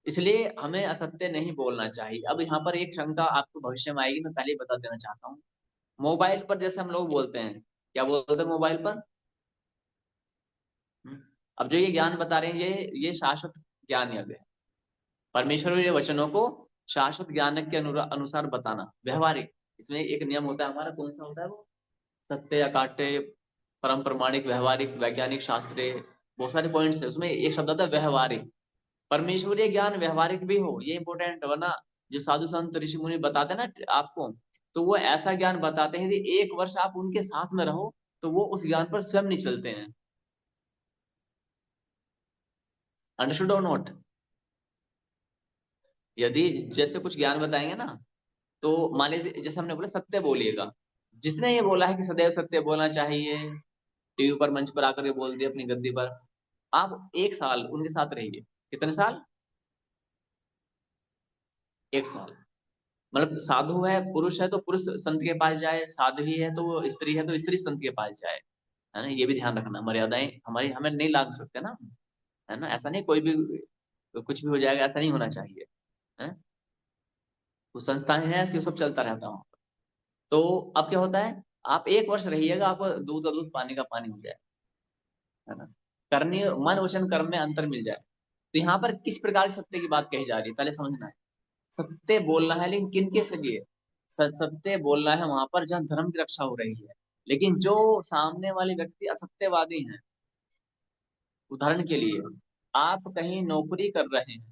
इसलिए हमें असत्य नहीं बोलना चाहिए। अब यहाँ पर एक शंका आपको भविष्य में आएगी, मैं पहले ही बता देना चाहता हूँ। मोबाइल पर जैसे हम लोग बोलते हैं, क्या बोलते हैं मोबाइल पर? हम्म, अब जो ये ज्ञान बता रहे हैं, ये शाश्वत ज्ञान है। परमेश्वर के वचनों को शाश्वत ज्ञान के अनुसार बताना, व्यवहारिक। इसमें एक नियम होता है हमारा, कौन सा होता है वो, सत्य अकाट्य, परम प्रमाणिक, व्यवहारिक, वैज्ञानिक, शास्त्रीय, बहुत सारे पॉइंट्स है उसमें। एक शब्द आता है व्यवहारिक। परमेश्वरीय ज्ञान व्यवहारिक भी हो, ये इंपॉर्टेंट, वरना जो साधु संत ऋषि मुनि बताते हैं ना आपको, तो वो ऐसा ज्ञान बताते हैं कि 1 वर्ष आप उनके साथ में रहो तो वो उस ज्ञान पर स्वयं नहीं चलते हैं। अंडरस्टूड और नॉट? यदि जैसे कुछ ज्ञान बताएंगे ना, तो मान लीजिए जैसे हमने बोला सत्य बोलिएगा, जिसने ये बोला है कि सदैव सत्य बोलना चाहिए, टीवी पर मंच पर आकर के बोल दिया अपनी गद्दी पर, आप 1 साल उनके साथ रहिए। कितने साल? 1 साल। मतलब साधु है, पुरुष है तो पुरुष संत के पास जाए, साध्वी है तो वो स्त्री है तो स्त्री संत के पास जाए, है ना। ये भी ध्यान रखना, मर्यादाएं हमारी हमें नहीं लाग सकते ना, है ना। ऐसा नहीं कोई भी कुछ भी हो जाएगा, ऐसा नहीं होना चाहिए, है। कुछ संस्थाएं हैं ऐसी, वो सब चलता रहता है वहाँ पर। तो अब क्या होता है, आप 1 वर्ष रहिएगा, आप दूध का दूध पानी का पानी हो जाए, है ना। करनी, मन वचन कर्म में अंतर मिल जाए। तो यहाँ पर किस प्रकार के सत्य की बात कही जा रही है, पहले समझना है। सत्य बोलना है, लेकिन किन के लिए? सत्य बोलना है वहां पर जहाँ धर्म की रक्षा हो रही है। लेकिन जो सामने वाले व्यक्ति असत्यवादी हैं, उदाहरण के लिए, आप कहीं नौकरी कर रहे हैं,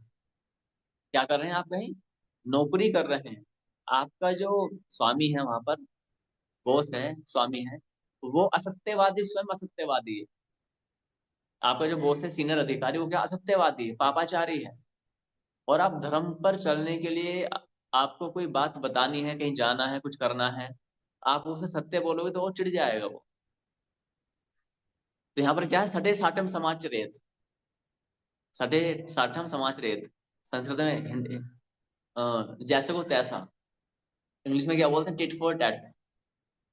क्या कर रहे हैं, आप कहीं नौकरी कर रहे हैं, आपका जो स्वामी है वहां पर, बॉस है, स्वामी है, वो असत्यवादी, स्वयं असत्यवादी है। आपका जो बॉस है, सीनियर अधिकारी, वो क्या असत्यवादी है, पापाचारी है। और आप धर्म पर चलने के लिए आपको कोई बात बतानी है, कहीं जाना है, कुछ करना है, आप उसे सत्य बोलोगे तो वो चिढ़ जाएगा वो। तो यहाँ पर क्या है, सटे साटम समाचरेत, सटे साठम समाचरेत, संस्कृत में जैसे को तैसा, इंग्लिश में क्या बोलते हैं, टिट फॉर टैट।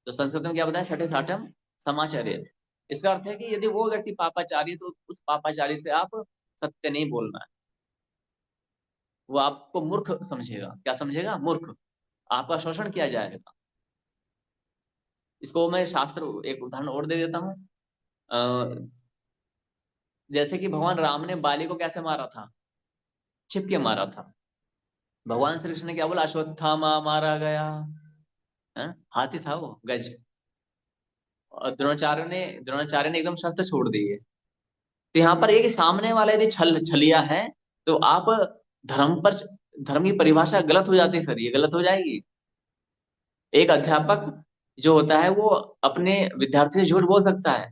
तो संस्कृत में क्या बताया, सटे साटम समाचरेत। इसका अर्थ है कि यदि वो व्यक्ति पापाचारी है तो उस पापाचारी से आप सत्य नहीं बोलना है। वो आपको मूर्ख समझेगा, क्या समझेगा, मूर्ख, आपका शोषण किया जाएगा। इसको मैं शास्त्र एक उदाहरण और दे देता हूँ। जैसे कि भगवान राम ने बाली को कैसे मारा था, छिप के मारा था। भगवान श्री कृष्ण ने क्या बोला, अश्वत्थामा मारा गया, है? हाथी था वो, गज। और द्रोणाचार्य ने एकदम शस्त्र छोड़ दिए। तो यहाँ पर ये कि सामने वाला यदि छलिया है तो आप धर्म पर, धर्म की परिभाषा गलत हो जाती है, फिर ये गलत हो जाएगी। एक अध्यापक जो होता है वो अपने विद्यार्थी से झूठ बोल सकता है,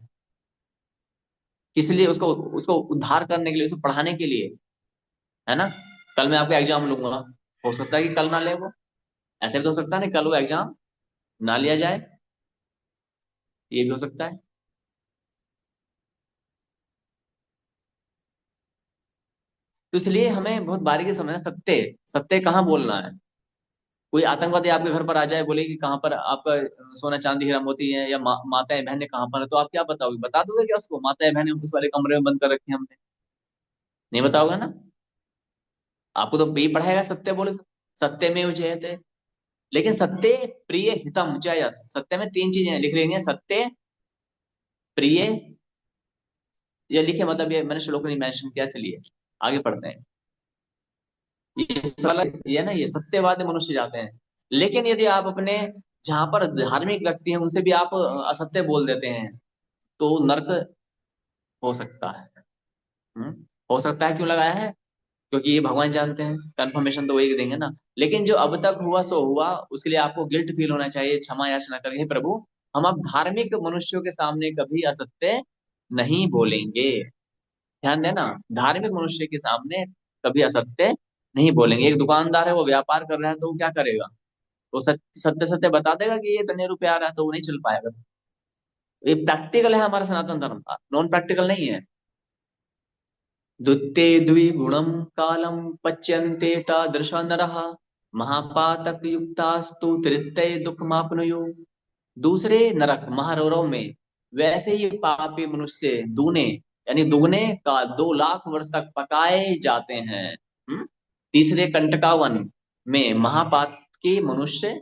किस लिए, उसको उसको उद्धार करने के लिए, उसको पढ़ाने के लिए, है ना। कल मैं आपका एग्जाम लूंगा, हो सकता है कि कल ना ले वो, ऐसे भी तो हो सकता है ना, कल वो एग्जाम ना लिया जाए, ये भी हो सकता है। तो इसलिए हमें बहुत बारीकी से समझना, सत्य सत्य कहाँ बोलना है। कोई आतंकवादी आपके घर पर आ जाए, बोले कि कहाँ पर आपका सोना चांदी हीरा मोती है, या माताएं बहनें कहाँ पर है, तो आप क्या बताओगे, बता दोगे क्या उसको, माताएं बहनें उस वाले कमरे में बंद कर रखी हैं हमने, नहीं बताओगे ना। आपको तो यही पढ़ाएगा, सत्य बोले, सत्य में जयते। लेकिन सत्य, प्रिय, हितम, जयत, सत्य में तीन चीजें लिख लेंगे, सत्य, प्रिय, ये लिखे, मतलब ये मैंने श्लोक नहीं मेंशन किया, चलिए आगे पढ़ते हैं। ये वाला ये ना, ये सत्यवाद मनुष्य जाते हैं। लेकिन यदि आप अपने, जहां पर धार्मिक व्यक्ति हैं उनसे भी आप असत्य बोल देते हैं, तो नरक हो सकता है। हो सकता है, क्यों लगाया है, क्योंकि ये भगवान जानते हैं, कंफर्मेशन तो वही देंगे ना। लेकिन जो अब तक हुआ सो हुआ, उसके लिए आपको गिल्ट फील होना चाहिए, क्षमा याचना करें, "हे प्रभु, हम अब धार्मिक मनुष्यों के सामने कभी असत्य नहीं बोलेंगे"। ध्यान देना, धार्मिक मनुष्य के सामने कभी असत्य नहीं बोलेंगे। एक दुकानदार है, वो व्यापार कर रहा है, तो वो क्या करेगा, वो सत्य सत्य सत्य बता देगा कि ये इतने रुपए आ रहा है, तो वो नहीं चल पाएगा। ये प्रैक्टिकल है हमारा सनातन धर्म का, नॉन प्रैक्टिकल नहीं है। द्विते द्विगुणं कालं पच्यन्ते तादृशा नरः, महापातक युक्तास्तु तृतीय दुःखमाप्नुयुः। दूसरे नरक महारौरव में वैसे ही पापी मनुष्य दूने, यानी दुगने का 2 लाख वर्ष तक पकाए जाते हैं। तीसरे कंटकावन में महापात के मनुष्य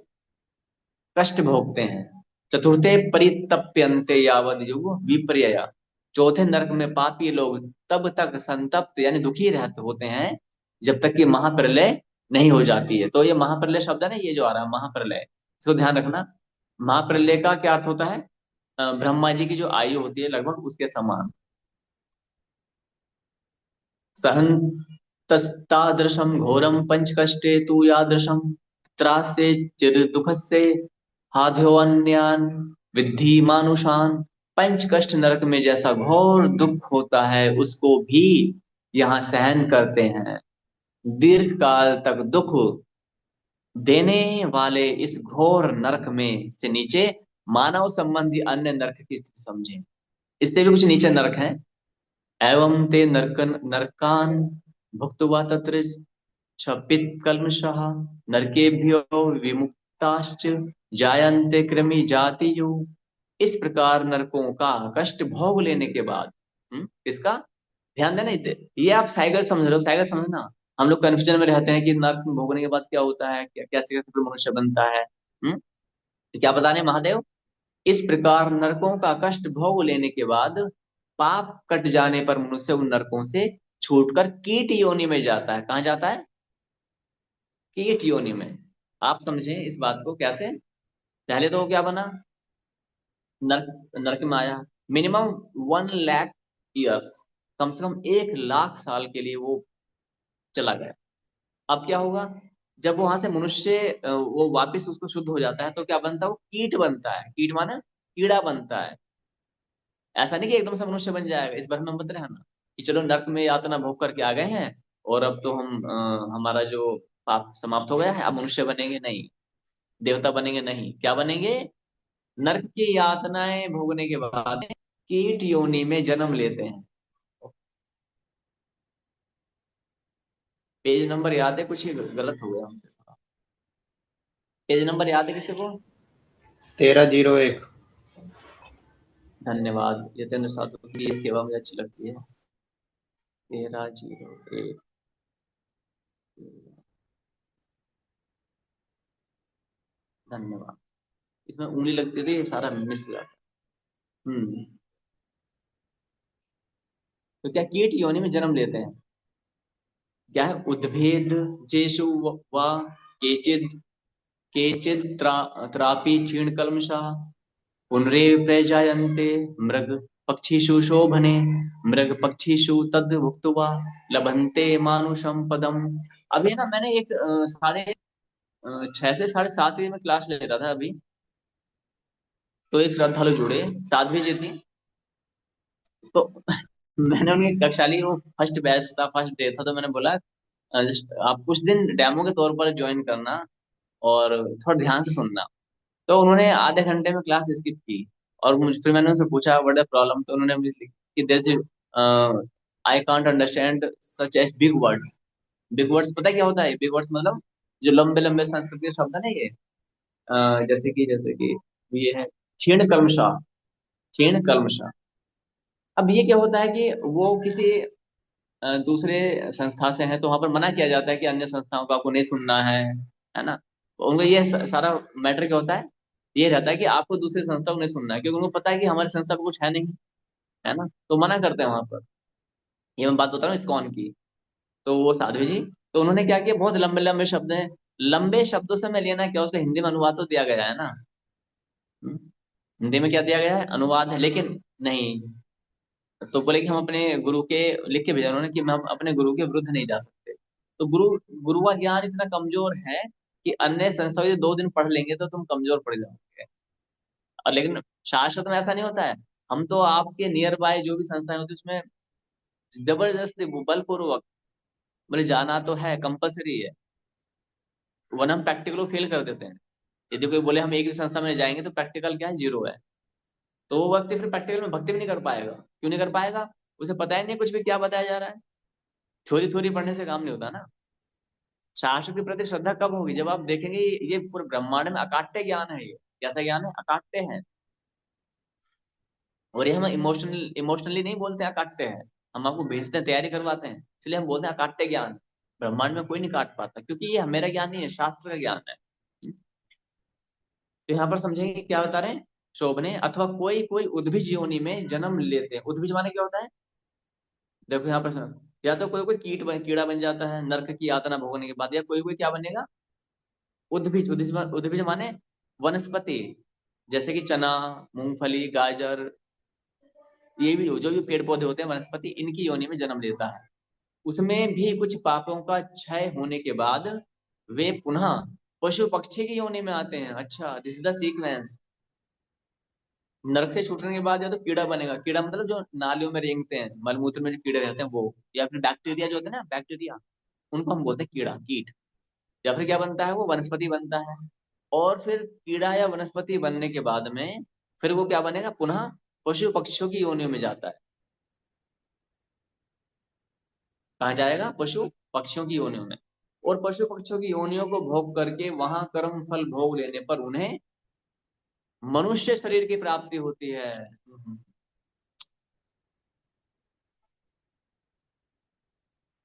कष्ट भोगते हैं। चतुर्थे परितप्यन्ते यावद युग विपर्यया। चौथे नरक में पापी लोग तब तक संतप्त यानी दुखी रहते होते हैं, जब तक कि महाप्रलय नहीं हो जाती है। तो ये महाप्रलय शब्द है ना, ये जो आ रहा है महाप्रलय, इसको ध्यान रखना। महाप्रलय का क्या अर्थ होता है, ब्रह्मा जी की जो आयु होती है लगभग उसके समान। सहन तस्तादृशम घोरम पंच कष्टे तु यादृशम, त्रासे चिर दुख से हाध्योन्यान विद्धि मानुषान। पंच कष्ट नरक में जैसा घोर दुख होता है, उसको भी यहाँ सहन करते हैं। दीर्घ काल तक दुख देने वाले इस घोर नरक में से नीचे मानव संबंधी अन्य नरक की स्थिति समझें। इससे भी कुछ नीचे नरक है। एवं ते नरकान भुक्त्वा तत्र क्षपित कल्मषः, नरकेभ्यो विमुक्ताश्च जायन्ते कृमि जातियु। इस प्रकार नरकों का कष्ट भोग लेने के बाद, इसका ध्यान देना, ये आप साइकिल समझ रहे हो, साइकिल समझना। हम लोग कंफ्यूजन में रहते हैं कि नर्क में भोगने के बाद क्या होता है, क्या कैसे कैसे फिर मनुष्य बनता है। तो क्या बताने महादेव, इस प्रकार नरकों का कष्ट भोग लेने के बाद पाप कट जाने पर मनुष्य उन नरकों से छूटकर कीट योनि में जाता है। कहाँ जाता है, कीट योनि में। आप समझें इस बात को कैसे, पहले तो वो क्या बना, नरक, नरक में आया, मिनिमम 1 लाख ईयर्स, कम से कम 1 लाख साल के लिए वो चला गया। अब क्या होगा, जब वहां से मनुष्य वो वापस उसको शुद्ध हो जाता है तो क्या बनता है, वो कीट बनता है। कीट माने कीड़ा बनता है। ऐसा नहीं कि एकदम से मनुष्य बन जाएगा, इस बारे में मत रहना कि चलो नर्क में यातना भोग करके आ गए हैं और अब तो हम हमारा जो पाप समाप्त हो गया है, अब मनुष्य बनेंगे नहीं, देवता बनेंगे नहीं। क्या बनेंगे, नर्क की यातनाएं भोगने के बाद कीट योनि में जन्म लेते हैं। पेज नंबर याद है, कुछ ही गलत हो गया हमसे। पेज नंबर याद है किसी को?
1301।
धन्यवाद यतेंद्र साधु की ये सेवा मुझे अच्छी लगती है। 1301। धन्यवाद। इसमें उंगली लगती थी, सारा मिस हो जाता। हम्म। तो क्या कीट योनि में जन्म लेते हैं? क्या है, उद्भिद जेशु वा केचिद केचिद त्रापि क्षीण कल्मषा पुनरे प्रजायन्ते मृग पक्षिषु शोभने मृग पक्षिषु तद भुक्त्वा लभन्ते मानुषम पदम। अभी ना मैंने एक 6 से 7:30 में क्लास ले रहा था अभी। तो एक श्रद्धालु जुड़े, साध्वी जी थी। तो मैंने उनकी कक्षा ली, वो फर्स्ट बैच था, फर्स्ट डे था। तो मैंने बोला just आप कुछ दिन डेमो के तौर पर ज्वाइन करना और थोड़ा ध्यान से सुनना। तो उन्होंने आधे घंटे में क्लास स्किप की। और मुझे फिर मैंने उनसे पूछा व्हाट द प्रॉब्लम। तो उन्होंने मुझे लिखा कि there I can't understand such as big words. Big words पता है क्या होता है? बिग वर्ड्स मतलब जो लंबे लंबे संस्कृत के शब्द है ना ये, जैसे कि ये है क्षीण कल्मषा। क्षीण कल्मषा। अब ये क्या होता है कि वो किसी दूसरे संस्था से है तो वहां पर मना किया जाता है कि अन्य संस्थाओं को आपको नहीं सुनना है ना। तो उनको ये सारा मैटर क्या होता है, ये रहता है कि आपको दूसरी संस्था को नहीं सुनना है, क्योंकि उनको पता है कि हमारी संस्था को कुछ है नहीं, है ना, तो मना करते हैं वहां पर। ये मैं बात बता रहा हूँ इस्कॉन की। तो वो साध्वी जी, तो उन्होंने क्या किया, बहुत लंबे लंबे शब्द हैं। लंबे शब्दों से मैं लेना क्या, उसका हिंदी में अनुवाद तो दिया गया है ना। हम्म, हिंदी में क्या दिया गया है, अनुवाद है, लेकिन नहीं। तो बोले कि हम अपने गुरु के, लिख के भेजा उन्होंने कि हम अपने गुरु के विरुद्ध नहीं जा सकते। तो गुरु गुरु का ज्ञान इतना कमजोर है कि अन्य संस्थाओं से 2 दिन पढ़ लेंगे तो तुम कमजोर पड़ जाओगे। और लेकिन शाश्वत में ऐसा नहीं होता है। हम तो आपके नियर बाय जो भी संस्थाएं होती है उसमें जबरदस्ती बलपूर्वक, बोले जाना तो है, कंपलसरी है, वरना हम प्रैक्टिकल फेल कर देते हैं। यदि कोई बोले हम एक ही संस्था में जाएंगे तो प्रैक्टिकल क्या है, जीरो है। तो वो व्यक्ति फिर प्रैक्टिकल में भक्ति भी नहीं कर पाएगा। क्यों नहीं कर पाएगा? उसे पता ही नहीं कुछ भी क्या बताया जा रहा है। थ्योरी थ्योरी पढ़ने से काम नहीं होता ना। शास्त्र के प्रति श्रद्धा कब होगी, जब आप देखेंगे ये पूरे ब्रह्मांड में अकाट्य ज्ञान है। ये कैसा ज्ञान है, अकाट्य है। और ये हम इमोशनली नहीं बोलते अकाट्य है, हम आपको भेजते हैं, तैयारी करवाते हैं, इसलिए हम बोलते हैं अकाट्य ज्ञान। ब्रह्मांड में कोई नहीं काट पाता, क्योंकि ये मेरा ज्ञान नहीं है, शास्त्र का ज्ञान है। तो यहाँ पर समझेंगे क्या बता रहे हैं, शोभने अथवा कोई कोई उद्भिज योनि में जन्म लेते हैं। उद्भिज माने क्या होता है, देखो यहाँ पर सुनो। या तो कोई कोई कीड़ा बन जाता है नर्क की यातना भोगने के बाद, या कोई कोई क्या बनेगा, उद्भिज। उद्भिज माने वनस्पति, जैसे कि चना, मूंगफली, गाजर, ये भी जो भी पेड़ पौधे होते हैं वनस्पति, इनकी योनि में जन्म लेता है। उसमें भी कुछ पापों का क्षय होने के बाद वे पुनः पशु पक्षी की योनि में आते हैं। अच्छा, दिस इज द सीक्वेंस। नरक से छूटने के बाद या तो कीड़ा बनेगा। कीड़ा मतलब जो नालियों में रेंगते हैं, मलमूत्र में जो कीड़े रहते हैं वो, या फिर बैक्टीरिया जो होते हैं ना, बैक्टीरिया, उनको हम बोलते हैं कीड़ा, कीट। या फिर क्या बनता है, वो वनस्पति बनता है। और फिर कीड़ा या वनस्पति बनने के बाद में फिर वो क्या बनेगा, पुनः पशु पक्षियों की योनियों में जाता है। कहाँ जाएगा, पशु पक्षियों की योनियों में। और पशु पक्षियों की योनियों को भोग करके वहां कर्म फल भोग लेने पर उन्हें मनुष्य शरीर की प्राप्ति होती है।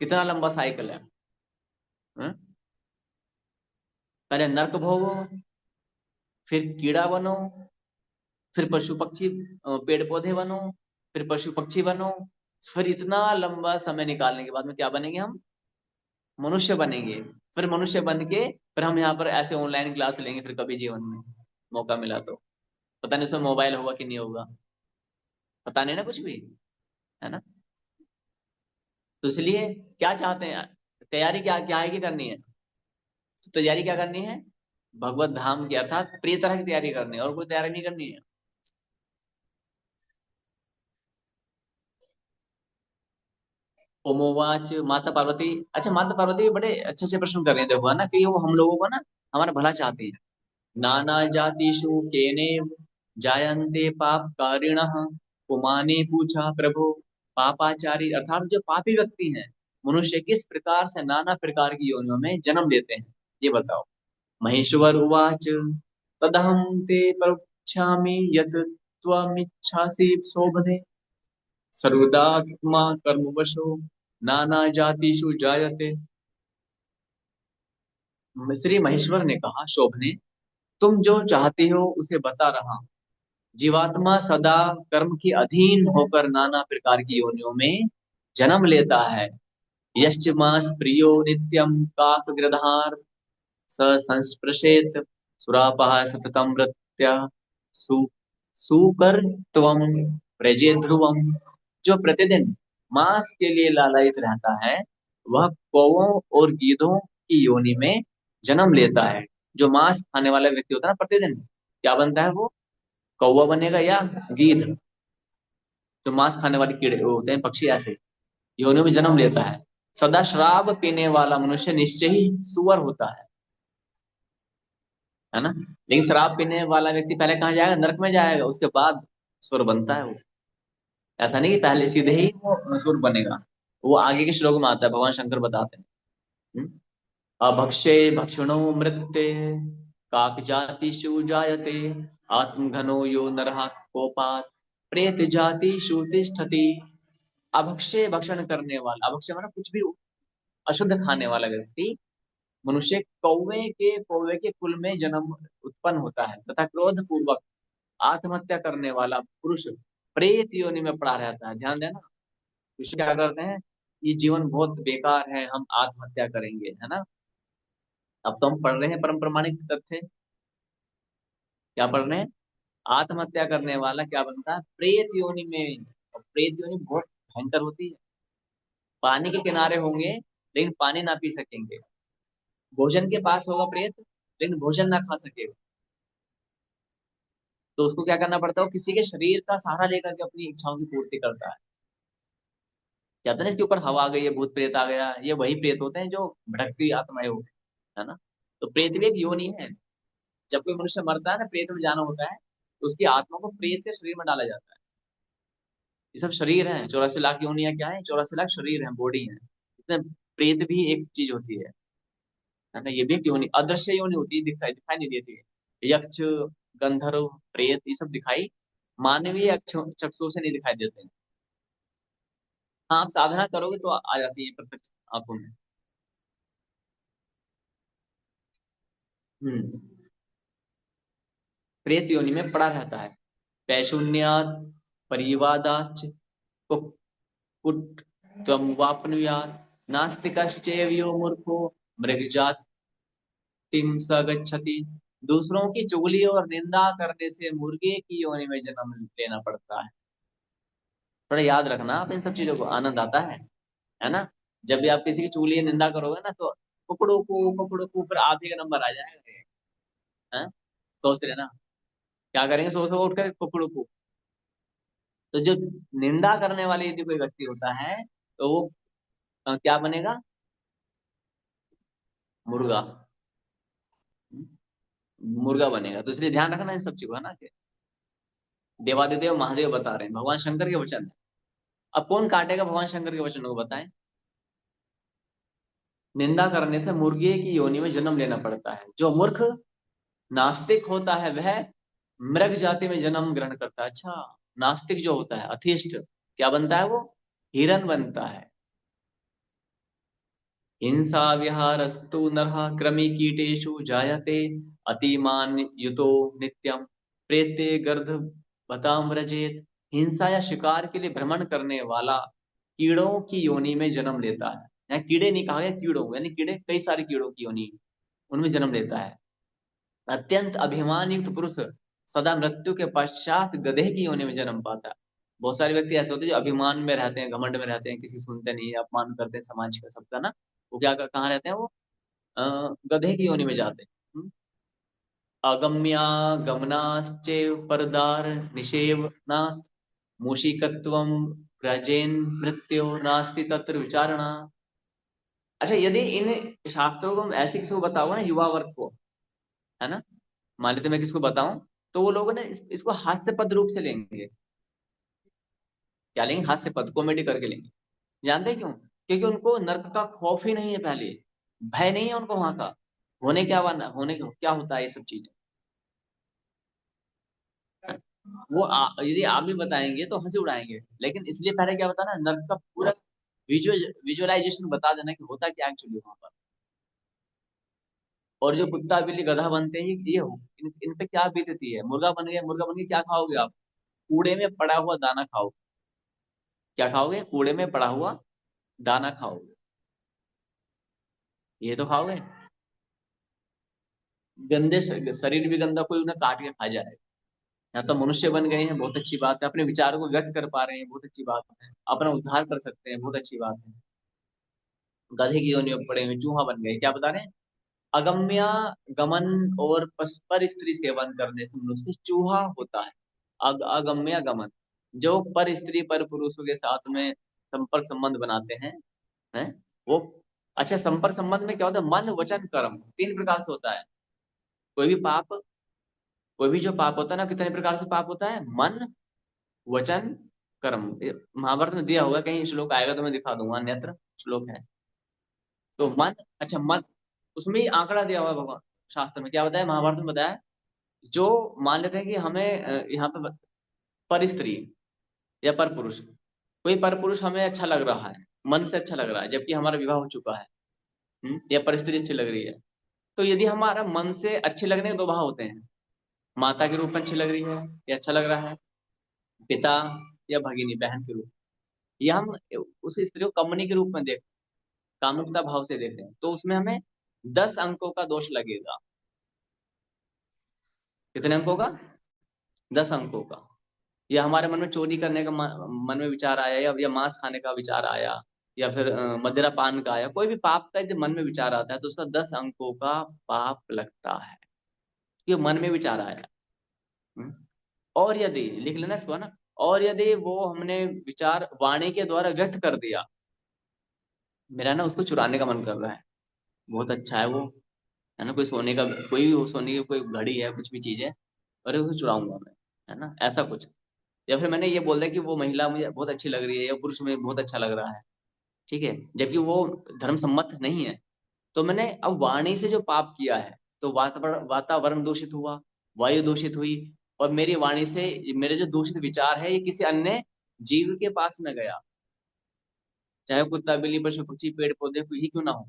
कितना लंबा साइकिल है। हम्म? पहले नर्क भोगो, फिर कीड़ा बनो, फिर पशु पक्षी, पेड़ पौधे बनो, फिर पशु पक्षी बनो, फिर इतना लंबा समय निकालने के बाद में क्या बनेंगे हम, मनुष्य बनेंगे। फिर मनुष्य बन के फिर हम यहाँ पर ऐसे ऑनलाइन क्लास लेंगे, फिर कभी जीवन में मौका मिला तो। पता नहीं उसमें मोबाइल होगा कि नहीं होगा, पता नहीं ना कुछ भी, है ना। तो इसलिए क्या चाहते हैं, तैयारी क्या क्या है की करनी है, तो तैयारी क्या करनी है? भगवत धाम की अर्थात प्रिय तरह की तैयारी करनी है, और कोई तैयारी नहीं करनी है। ओमोवाच माता पार्वती। अच्छा, माता पार्वती भी बड़े अच्छे अच्छे प्रश्न कर रहे हैं, देखो है ना, कि वो हम लोगों को ना हमारा भला चाहते हैं। नाना जातिषु केनेव जायन्ते पाप कारिणः। पुमाने पूछा प्रभु पापाचारी, अर्थात जो पापी व्यक्ति हैं, मनुष्य किस प्रकार से नाना प्रकार की योनियों में जन्म लेते हैं, ये बताओ। महेश्वर उवाच तदहं ते प्रवक्ष्यामि यत् त्वमिच्छासि शोभने सर्वदात्मा कर्मवशो नाना जातिषु जायते। श्री महेश्वर ने कहा, शोभने, तुम जो चाहती हो उसे बता रहा हूं। जीवात्मा सदा कर्म की अधीन होकर नाना प्रकार की योनियों में जन्म लेता है। यश्च मास प्रियो नित्यम काक गृधार स संस्पृशेत सुरापः सततम मृत्य सु सुकर त्वम प्रजे ध्रुवम। जो प्रतिदिन मांस के लिए लालायित रहता है, वह कौवों और गीधों की योनि में जन्म लेता है। जो मांस खाने वाला व्यक्ति होता है ना, प्रतिदिन क्या बनता है वो? कौवा बनेगा या गीध। जो मांस खाने वाले कीड़े होते हैं, पक्षी, ऐसे योनियों में जन्म लेता है। सदा शराब पीने वाला मनुष्य निश्चय ही सुअर होता है ना। लेकिन शराब पीने वाला व्यक्ति पहले कहाँ जाएगा? नरक में जाएगा, उसके बाद सुर बनता है वो। ऐसा नहीं कि पहले सीधे ही वो सुर बनेगा, वो आगे के श्लोक में आता है, भगवान शंकर बताते हैं। हम्म? अभक्षे भक्षणो मृत्ये काक जातिषु जायते आत्मघनो यो नरः कोपात् प्रेत जातिषु तिष्ठति। अभक्षे भक्षण करने वाला, अभक्षय मतलब कुछ भी अशुद्ध खाने वाला व्यक्ति, मनुष्य कौवे के कुल में जन्म उत्पन्न होता है, तथा क्रोध पूर्वक आत्महत्या करने वाला पुरुष प्रेत योनि में पड़ा रहता है। ध्यान देना, कुछ क्या करते हैं, ये जीवन बहुत बेकार है, हम आत्महत्या करेंगे, है ना। अब तो हम पढ़ रहे हैं परम प्रमाणिक तथ्य। क्या पढ़ रहे हैं? आत्महत्या करने वाला क्या बनता है? प्रेत योनि में। और प्रेत योनि बहुत भयंकर होती है। पानी के किनारे होंगे लेकिन पानी ना पी सकेंगे, भोजन के पास होगा प्रेत लेकिन भोजन ना खा सकेगा। तो उसको क्या करना पड़ता है? वो किसी के शरीर का सहारा लेकर के अपनी इच्छाओं की पूर्ति करता है। कहते हैं ना, इसके ऊपर हवा आ गई है, भूत प्रेत आ गया, ये वही प्रेत होते हैं जो भटकती आत्माएं होती है ना। तो प्रेत भी एक योनि है। जब कोई मनुष्य मरता है ना, प्रेत में जाना होता है, तो उसकी आत्मा को प्रेत के शरीर में डाला जाता है। ये सब शरीर है, 84 लाख योनियां क्या है? 84 लाख शरीर है, बॉडी है। इसमें प्रेत भी एक चीज होती है ना। ये भी एक योनि, अदृश्य योनि होती है, दिखाई दिखाई नहीं देती है। यक्ष, गंधर्व, प्रेत, ये सब दिखाई मानवीय चक्षुओं से नहीं दिखाई देते हैं। हाँ, आप साधना करोगे तो आ जाती है प्रत्यक्ष आंखों में। हम्म। प्रेत योनि में पड़ा रहता है। पैशून्यात परिवादाच कुट तम वापनुयात नास्तिकश्चैव यो मूर्खो मृगजातिम स गच्छति। दूसरों की चुगली और निंदा करने से मुर्गे की योनि में जन्म लेना पड़ता है। थोड़ा याद रखना आप इन सब चीजों को, आनंद आता है ना। जब भी आप किसी की चुगली या निंदा करोगे ना, तो कुकड़ू को ऊपर आधे का नंबर आ जाएगा। हैं? सोच रहे ना, क्या करेंगे? सुबह सुबह उठकर कुकड़ू को। तो जो निंदा करने वाले यदि कोई व्यक्ति होता है, तो वो क्या बनेगा? मुर्गा। मुर्गा बनेगा। तो इसलिए ध्यान रखना इन सब चीजों, है ना, कि देवादिदेव महादेव बता रहे हैं, भगवान शंकर के वचन है। अब कौन काटेगा भगवान शंकर के वचनों को? बताएं। निंदा करने से मुर्गे की योनि में जन्म लेना पड़ता है। जो मूर्ख नास्तिक होता है वह मृग जाति में जन्म ग्रहण करता है। अच्छा, नास्तिक जो होता है, अथिष्ट, क्या बनता है वो? हिरन बनता है। हिंसा विहारस्तु नरः क्रमी कीटेषु जायते अतिमान युतो नित्यम प्रेते गर्ध बताम रजेत। हिंसा या शिकार के लिए भ्रमण करने वाला कीड़ों की योनि में जन्म लेता है। यहाँ कीड़े नहीं कहा गया, कीड़ों, यानी कीड़े कई सारे कीड़ों की योनि, उनमें जन्म लेता है। अत्यंत अभिमान युक्त पुरुष सदा मृत्यु के पश्चात गधे की योनि में जन्म पाता है। बहुत सारे व्यक्ति ऐसे होते हैं जो अभिमान में रहते हैं, घमंड में रहते हैं, किसी सुनते नहीं, अपमान करते हैं समाज का, सबका ना। वो क्या कहाँ रहते हैं वो? गधे की योनि में जाते हैं। अगम्या गमनाश्चैव परदार निषेवनात् मूषिकत्वं व्रजेन मृत्यो नास्ति तत्र विचारणा। अच्छा, यदि इन शास्त्रों को हम ऐसे किसी को बताओ ना, युवा वर्ग को, है ना, मान लेते मैं किसको बताऊं, तो वो लोग ना इसको हास्य पद रूप से लेंगे। क्या लेंगे? हास्य पद, कॉमेडी करके लेंगे। जानते हैं क्यों? क्योंकि उनको नर्क का खौफ ही नहीं है, पहले भय नहीं है उनको वहां का। होने क्या वाला, होने क्या होता है ये सब चीजें, यदि आप भी बताएंगे तो हंसी उड़ाएंगे, लेकिन इसलिए पहले क्या बताना, नर्क का पूरा विजुअलाइजेशन बता देना कि होता क्या एक्चुअली वहां पर। और जो कुत्ता बिल्ली गधा बनते हैं, इन पे क्या बीतती है। मुर्गा बन गया, मुर्गा बन के क्या खाओगे आप? कूड़े में पड़ा हुआ दाना खाओगे। क्या खाओगे? कूड़े में पड़ा हुआ दाना खाओगे, ये तो खाओगे। गंदे शरीर भी गंदा, कोई उन्हें काट के खा जाए। या तो मनुष्य बन गए हैं, बहुत अच्छी बात है, अपने विचारों को व्यक्त कर पा रहे हैं, बहुत अच्छी बात है, अपना उद्धार कर सकते हैं, बहुत अच्छी बात है। गधे की योनि में पड़े हुए चूहा बन गए, क्या बता रहे हैं? अगम्य गमन और पर स्त्री सेवन करने से मनुष्य चूहा होता है। अगम्य गमन, जो पर स्त्री पर पुरुषों के साथ में संपर्क संबंध बनाते हैं वो। अच्छा, संपर्क संबंध में क्या होता है? मन वचन कर्म, तीन प्रकार से होता है। कोई भी पाप, कोई भी जो पाप होता है ना, कितने प्रकार से पाप होता है? मन वचन कर्म। ये महाभारत में दिया होगा, कहीं श्लोक आएगा तो मैं दिखा दूंगा, अन्यत्र श्लोक है। तो मन, अच्छा मन, उसमें ही आंकड़ा दिया हुआ है भगवान। शास्त्र में क्या बताया, महाभारत में बताया, जो मान लेते हैं कि हमें यहाँ पे पर स्त्री या पर पुरुष, कोई पर पुरुष हमें अच्छा लग रहा है, मन से अच्छा लग रहा है, जबकि हमारा विवाह हो चुका है, या पर स्त्री अच्छी लग रही है। तो यदि हमारा मन से अच्छे लगने के दो भाव होते हैं, माता के रूप में अच्छी लग रही है या अच्छा लग रहा है, पिता या भगिनी बहन के रूप, या हम उस स्त्री को कमनी के रूप में देख, कामुकता भाव से देख रहे हैं, तो उसमें हमें 10 अंकों का दोष लगेगा। कितने अंकों का? 10 अंकों का। या हमारे मन में चोरी करने का मन में विचार आया, या मांस खाने का विचार आया, या फिर मदिरा पान का आया, कोई भी पाप का यदि मन में विचार आता है तो उसका 10 अंकों का पाप लगता है। ये मन में विचार आया। हम्म? और यदि, लिख लेना इसको, है ना, और यदि वो हमने विचार वाणी के द्वारा व्यक्त कर दिया, मेरा ना उसको चुराने का मन कर रहा है, बहुत अच्छा है वो, है ना, कोई सोने का, कोई भी सोने की कोई घड़ी है, कुछ भी चीज है, अरे उसे चुराऊंगा मैं, है ना, ऐसा कुछ। या फिर मैंने ये बोल दिया कि वो महिला मुझे बहुत अच्छी लग रही है, या पुरुष मुझे बहुत अच्छा लग रहा है, ठीक है, जबकि वो धर्म सम्मत नहीं है। तो मैंने अब वाणी से जो पाप किया है, तो वातावरण दूषित हुआ, वायु दूषित हुई, और मेरी वाणी से मेरे जो दूषित विचार है, ये किसी अन्य जीव के पास न गया, चाहे वो कुत्ता बिल्ली पशु पक्षी पेड़ पौधे कोई ही क्यों ना हो।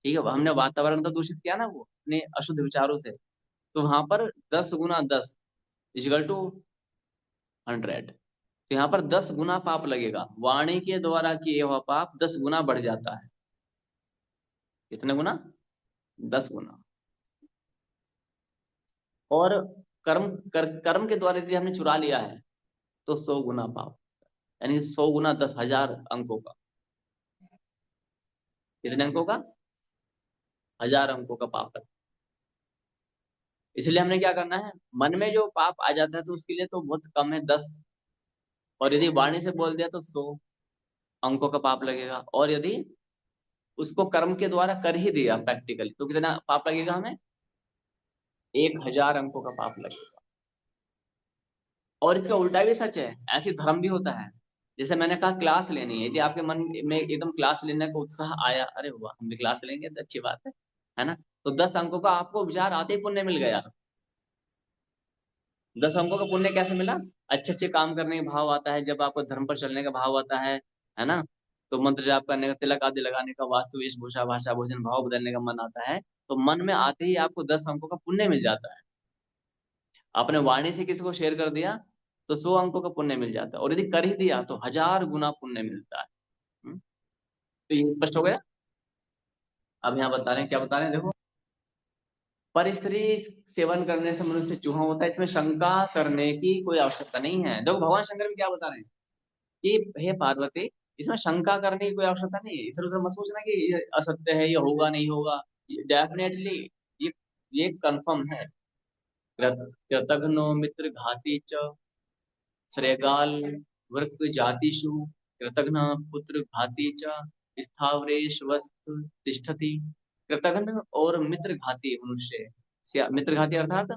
ठीक है, हमने वातावरण तो दूषित किया ना वो अपने अशुद्ध विचारों से, तो वहां पर 10 × 10 = 100। तो यहाँ पर 10 गुना पाप लगेगा, वाणी के द्वारा किए हुआ पाप 10 गुना बढ़ जाता है। कितने गुना? 10 गुना। और कर्म के द्वारा यदि हमने चुरा लिया है तो 100 गुना पाप, यानी 100 × 10, 1000 अंकों का। कितने अंकों का? 1000 अंकों का पाप है। इसलिए हमने क्या करना है, मन में जो पाप आ जाता है तो उसके लिए तो बहुत कम है, 10, और यदि वाणी से बोल दिया तो 100 अंकों का पाप लगेगा। और यदि उसको कर्म के द्वारा कर ही दिया प्रैक्टिकली, तो कितना पाप लगेगा हमें? 1000 अंकों का पाप लगेगा। और इसका उल्टा भी सच है, ऐसी धर्म भी होता है। जैसे मैंने कहा क्लास लेनी है, यदि आपके मन में एकदम क्लास लेने का उत्साह आया, अरे वाह हम भी क्लास लेंगे तो अच्छी बात है ना, तो 10 अंकों का आपको विचार आते ही पुण्य मिल गया। 10 अंकों का पुण्य कैसे मिला? अच्छे अच्छे काम करने का भाव आता है, जब आपको धर्म पर चलने का भाव आता है ना, तो मंत्र जाप करने का, तिलक आदि लगाने का, वास्तु वेशभूषा भाषा भोजन भाव बदलने का मन आता है, तो मन में आते ही आपको 10 अंकों का पुण्य मिल जाता है। आपने वाणी से किसी को शेयर कर दिया तो 100 अंकों का पुण्य मिल जाता है, और यदि कर ही दिया तो 1000 गुना पुण्य मिलता है। तो ये स्पष्ट हो गया। अब यहाँ बता रहे हैं, क्या बता रहे हैं, देखो, पर स्त्री सेवन करने से मनुष्य चूहा होता है, इसमें शंका करने की कोई आवश्यकता नहीं है। देखो भगवान शंकर भी क्या बता रहे हैं कि हे पार्वती, इसमें शंका करने की कोई आवश्यकता नहीं है, इधर उधर मत सोचना कि ये असत्य है, ये होगा नहीं होगा, डेफिनेटली ये ये कंफर्म है। कृतघ्नो मित्र घाती च श्रेगाल वृक जातिषु कृतघ्न पुत्र घाती च स्थावरेश वस्तु तिष्ठति। कृतघ्न और मित्र घाती मनुष्य, मित्र घाती अर्थात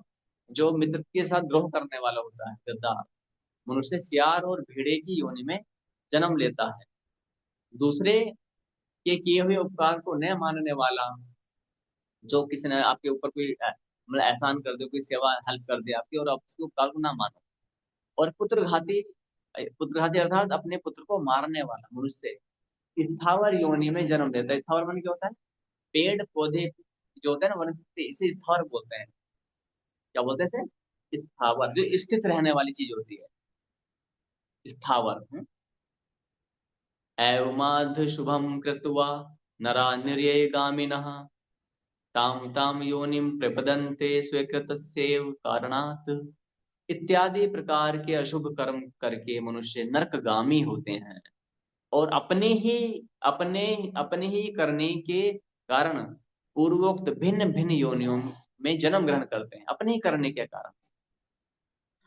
जो मित्र के साथ द्रोह करने वाला होता है, गद्दार मनुष्य सियार और भेड़े की योनि में जन्म लेता है। दूसरे के किए हुए उपकार को न मानने वाला, जो किसी ने आपके ऊपर कोई मतलब एहसान कर दे, कोई सेवा हेल्प कर दे आपकी, और आप उसके उपकार को ना मानो। और पुत्रघाती, पुत्रघाती अर्थात अपने पुत्र को मारने वाला मनुष्य स्थावर योनि में जन्म लेता है। स्थावर मन क्या होता है? पेड़ पौधे जो होते हैं ना, वनस्पति, इसे स्थावर बोलते हैं। क्या बोलते हैं इसे? स्थावर, जो स्थित रहने वाली चीज होती है, स्थावर। एवमाध शुभम कृत्वा नरा निर्यगामिनः ताम ताम योनिम प्रपदन्ते स्वीकृतस्यैव कारणात्। इत्यादि प्रकार के अशुभ कर्म करके मनुष्य नरकगामी होते हैं, और अपने अपने ही करने के कारण पूर्वोक्त भिन्न भिन्न योनियों में जन्म ग्रहण करते हैं, अपने ही करने के कारण से।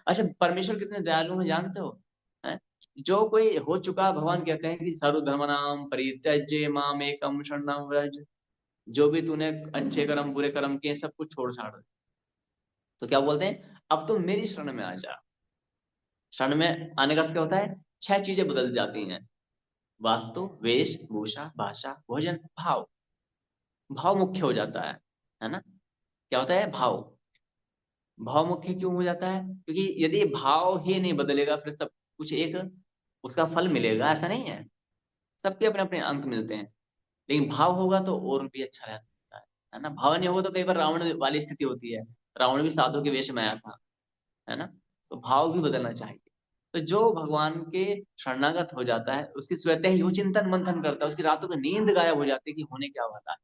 अच्छा, परमेश्वर कितने दयालु हैं जानते हो? हैं? जो कोई हो चुका, भगवान कहते हैं कि सर्वधर्मनाम परित्यज्य माम एकम शरणम व्रज। जो भी तूने अच्छे कर्म बुरे कर्म किए, सब कुछ छोड़ छाड़ दे। तो क्या बोलते हैं? अब तुम मेरी शरण में आ जा। शरण में आने का अर्थ क्या होता है? 6 चीजें बदल जाती हैं: वास्तु, वेश, भूषा, भाषा, भोजन, भाव। भाव मुख्य हो जाता है ना? क्या होता है? भाव। भाव मुख्य क्यों हो जाता है? क्योंकि यदि भाव ही नहीं बदलेगा, फिर सब कुछ एक उसका फल मिलेगा ऐसा नहीं है। सबके अपने अपने अंक मिलते हैं, लेकिन भाव होगा तो और भी अच्छा रहता है ना? भाव नहीं होगा तो कई बार रावण वाली स्थिति होती है। रावण भी साधु के वेश में आया था, है ना? तो भाव भी बदलना चाहिए। तो जो भगवान के शरणागत हो जाता है, उसकी स्वतः ही वो चिंतन मंथन करता है, उसकी रातों की नींद गायब हो जाती है कि होने क्या वाला है।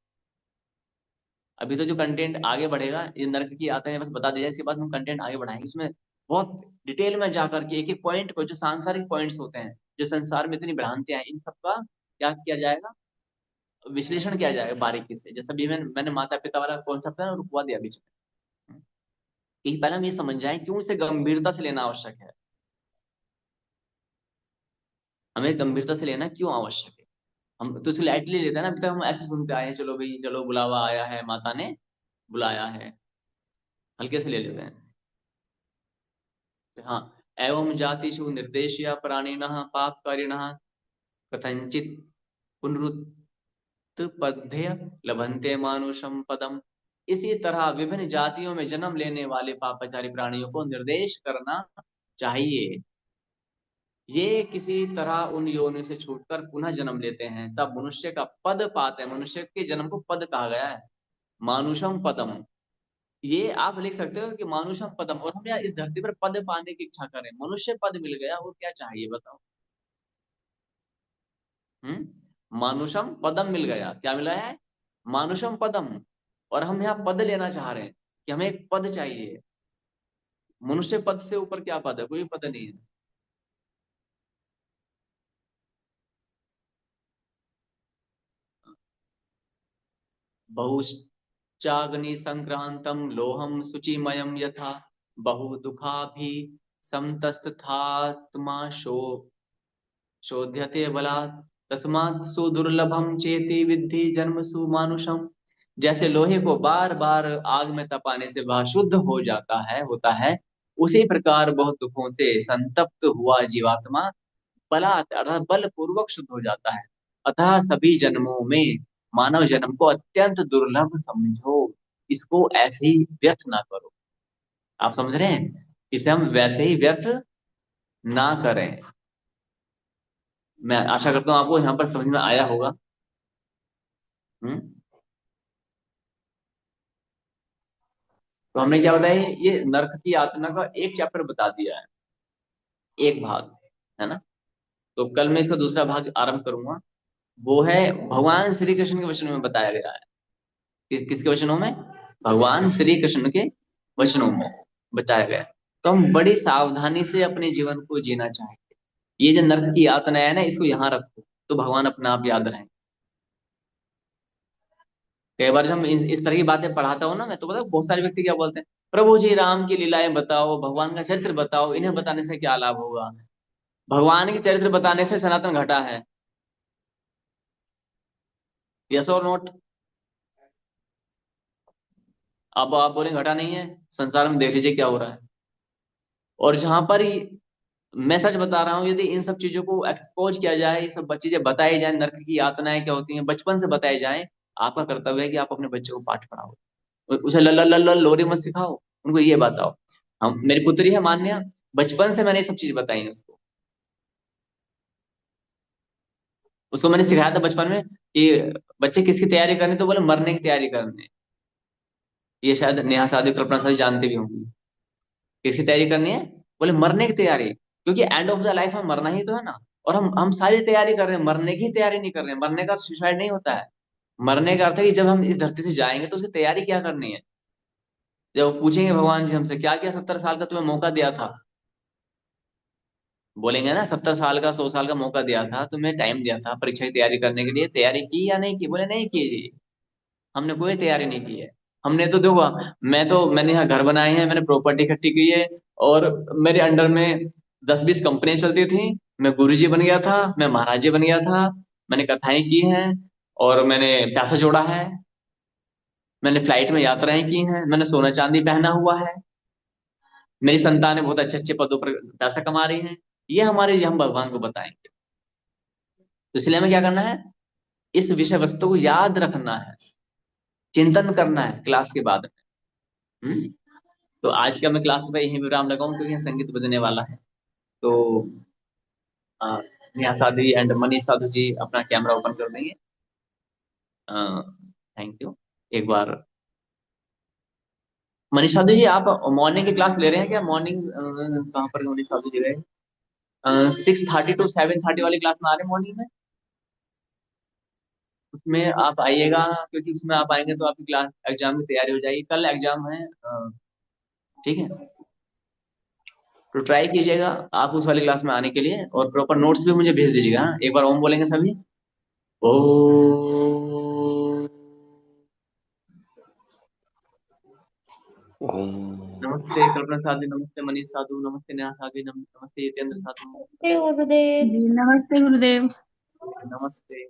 अभी तो जो कंटेंट आगे बढ़ेगा, ये नरक की आते हैं बस बता दिया, इसके बाद हम कंटेंट आगे बढ़ाएंगे, उसमें बहुत डिटेल में जाकर के एक एक पॉइंट को, जो सांसारिक पॉइंट्स होते हैं, जो संसार में इतनी भ्रांतियां हैं, इन सब का क्या किया जाएगा? विश्लेषण किया जाएगा बारीकी से। जैसा भी मैंने माता पिता वाला कॉन्सेप्ट है ना, रुकवा दिया बीच में, कि पहले हम ये समझ जाए क्यों इसे गंभीरता से लेना आवश्यक है। हमें गंभीरता से लेना क्यों आवश्यक है? हम तो इसको लाइटली लेते हैं ना, अभी तक हम ऐसे सुनते आए हैं, चलो भाई चलो बुलावा आया है, माता ने बुलाया है, हल्के से ले लेते हैं। हाँ, एवं जातिषु निर्देश्य प्राणिनः पापकारिणः कथंचित पुनरुत्पद्य लभन्ते मानुषम पदम। इसी तरह विभिन्न जातियों में जन्म लेने वाले पापाचारी प्राणियों को निर्देश करना चाहिए। ये किसी तरह उन योनि से छूटकर पुनः जन्म लेते हैं, तब मनुष्य का पद पाते हैं। मनुष्य के जन्म को पद कहा गया है, मानुषम पदम। ये आप लिख सकते हो कि मानुषम पदम, और हम यहाँ इस धरती पर पद पाने की इच्छा करें। मनुष्य पद मिल गया, और क्या चाहिए बताओ? मानुषम पदम मिल गया, क्या मिला है? मानुषम पदम। और हम यहाँ पद लेना चाह रहे हैं कि हमें एक पद चाहिए। मनुष्य पद से ऊपर क्या पद है? कोई पद नहीं है। बहुश्चाग्नि संक्रांतम लोहम शुचिमयम यथा बहु दुखाभि समतस्तथात्मा शोध्यते बलात् तस्मात् सुदुर्लभम चेति विद्धि जन्म सुमानुषम। जैसे लोहे को बार बार आग में तपाने से वह शुद्ध हो जाता है, होता है, उसी प्रकार बहुत दुखों से संतप्त हुआ जीवात्मा बलात् अर्थात बलपूर्वक शुद्ध हो जाता है। अतः सभी जन्मों में मानव जन्म को अत्यंत दुर्लभ समझो, इसको ऐसे ही व्यर्थ ना करो। आप समझ रहे हैं? इसे हम वैसे ही व्यर्थ ना करें। मैं आशा करता हूँ आपको यहाँ पर समझ में आया होगा। हम्म। तो हमने क्या बताया, ये नरक की यातना का एक चैप्टर बता दिया है, एक भाग, है ना? तो कल मैं इसका दूसरा भाग आरंभ करूंगा। वो है भगवान श्री कृष्ण के वचनों में बताया गया है। किसके वचनों में? भगवान श्री कृष्ण के वचनों में बताया गया है। तो हम बड़ी सावधानी से अपने जीवन को जीना चाहेंगे। ये जो नरक की यातना है ना, इसको यहाँ रखो तो भगवान अपने आप याद रहेंगे। कई बार जब हम इस तरह की बातें पढ़ाता हूँ ना मैं, तो पता है बहुत सारे व्यक्ति क्या बोलते हैं, प्रभु जी राम की लीलाएं बताओ, भगवान का चरित्र बताओ, इन्हें बताने से क्या लाभ होगा। भगवान के चरित्र बताने से सनातन घटा है। यस और नोट? अब आप बोलेंगे घटा नहीं है, संसार में देख लीजिए क्या हो रहा है। और जहां पर मैं सच बता रहा हूँ, यदि इन सब चीजों को एक्सपोज किया जाए, ये सब चीजें बताई जाए, नरक की यातनाएं क्या होती हैं बचपन से बताई जाए, आपका कर्तव्य है कि आप अपने बच्चे को पाठ पढ़ाओ। उसे ल ल ल ल लोरी मत सिखाओ, उनको ये बताओ। हम, मेरी पुत्री है मान्या, बचपन से मैंने ये सब चीज बताई है उसको। उसको मैंने सिखाया था बचपन में कि बच्चे किसकी तैयारी करनी, तो बोले मरने की तैयारी करनी। ये शायद नेहा सादी कल्पना सादी जानते भी होंगी। किसकी तैयारी करनी है? बोले मरने की तैयारी, क्योंकि एंड ऑफ द लाइफ में मरना ही तो है ना। और हम सारी तैयारी कर रहे हैं, मरने की तैयारी नहीं कर रहे हैं। मरने का सुसाइड नहीं होता है। मरने का अर्थ है कि जब हम इस धरती से जाएंगे तो उसकी तैयारी क्या करनी है। जब पूछेंगे भगवान जी हमसे क्या क्या 70 साल का तुम्हें मौका दिया था, बोलेंगे ना 70 साल का 100 साल का मौका दिया था, तुम्हें टाइम दिया था परीक्षा की तैयारी करने के लिए, तैयारी की या नहीं की? बोले नहीं की जी, हमने कोई तैयारी नहीं की है। हमने तो देखो, मैंने यहाँ घर बनाए हैं, मैंने प्रॉपर्टी इकट्ठी की है, और मेरे अंडर में 10-20 कंपनियां चलती थी। मैं गुरुजी बन गया था, मैं महाराज जी बन गया था। मैंने कथाएं की हैं, और मैंने पैसा जोड़ा है। मैंने फ्लाइट में यात्राएं की हैं, मैंने सोना चांदी पहना हुआ है। मेरी संतानें बहुत अच्छे अच्छे पदों पर पैसा कमा रही हैं। ये हम भगवान को बताएंगे। तो इसलिए हमें क्या करना है, इस विषय वस्तु को याद रखना है, चिंतन करना है क्लास के बाद में। तो आज का मैं क्लास में यहीं विराम लगाऊं, क्योंकि यहाँ संगीत बजने वाला है। तो नेहा साधु एंड मनीष साधु जी अपना कैमरा ओपन कर देंगे। Thank you. एक बार मनीष साधु जी, आप मॉर्निंग की क्लास ले रहे हैं क्या? मॉर्निंग कहाँ पर है मनीष साधु जी गए? 6:30 to 7:30 वाली क्लास में आ रहे हैं मॉर्निंग में। उसमें आप आइएगा, क्योंकि उसमें आप आएंगे तो आपकी क्लास एग्जाम की तैयारी हो जाएगी। कल एग्जाम है, ठीक है। तो ट्राई कीजिएगा आप उस वाली क्लास में आने के लिए, और प्रॉपर नोट्स भी मुझे भेज दीजिएगा। हाँ? एक बार ओम बोलेंगे सभी। ओ नमस्ते कल्पना साधु, नमस्ते मनीष साधु, नमस्ते नेहा साधु, नमस्ते जितेंद्र साधु।
गुरुदेव।
जी नमस्ते गुरुदेव।
नमस्ते नमस्ते।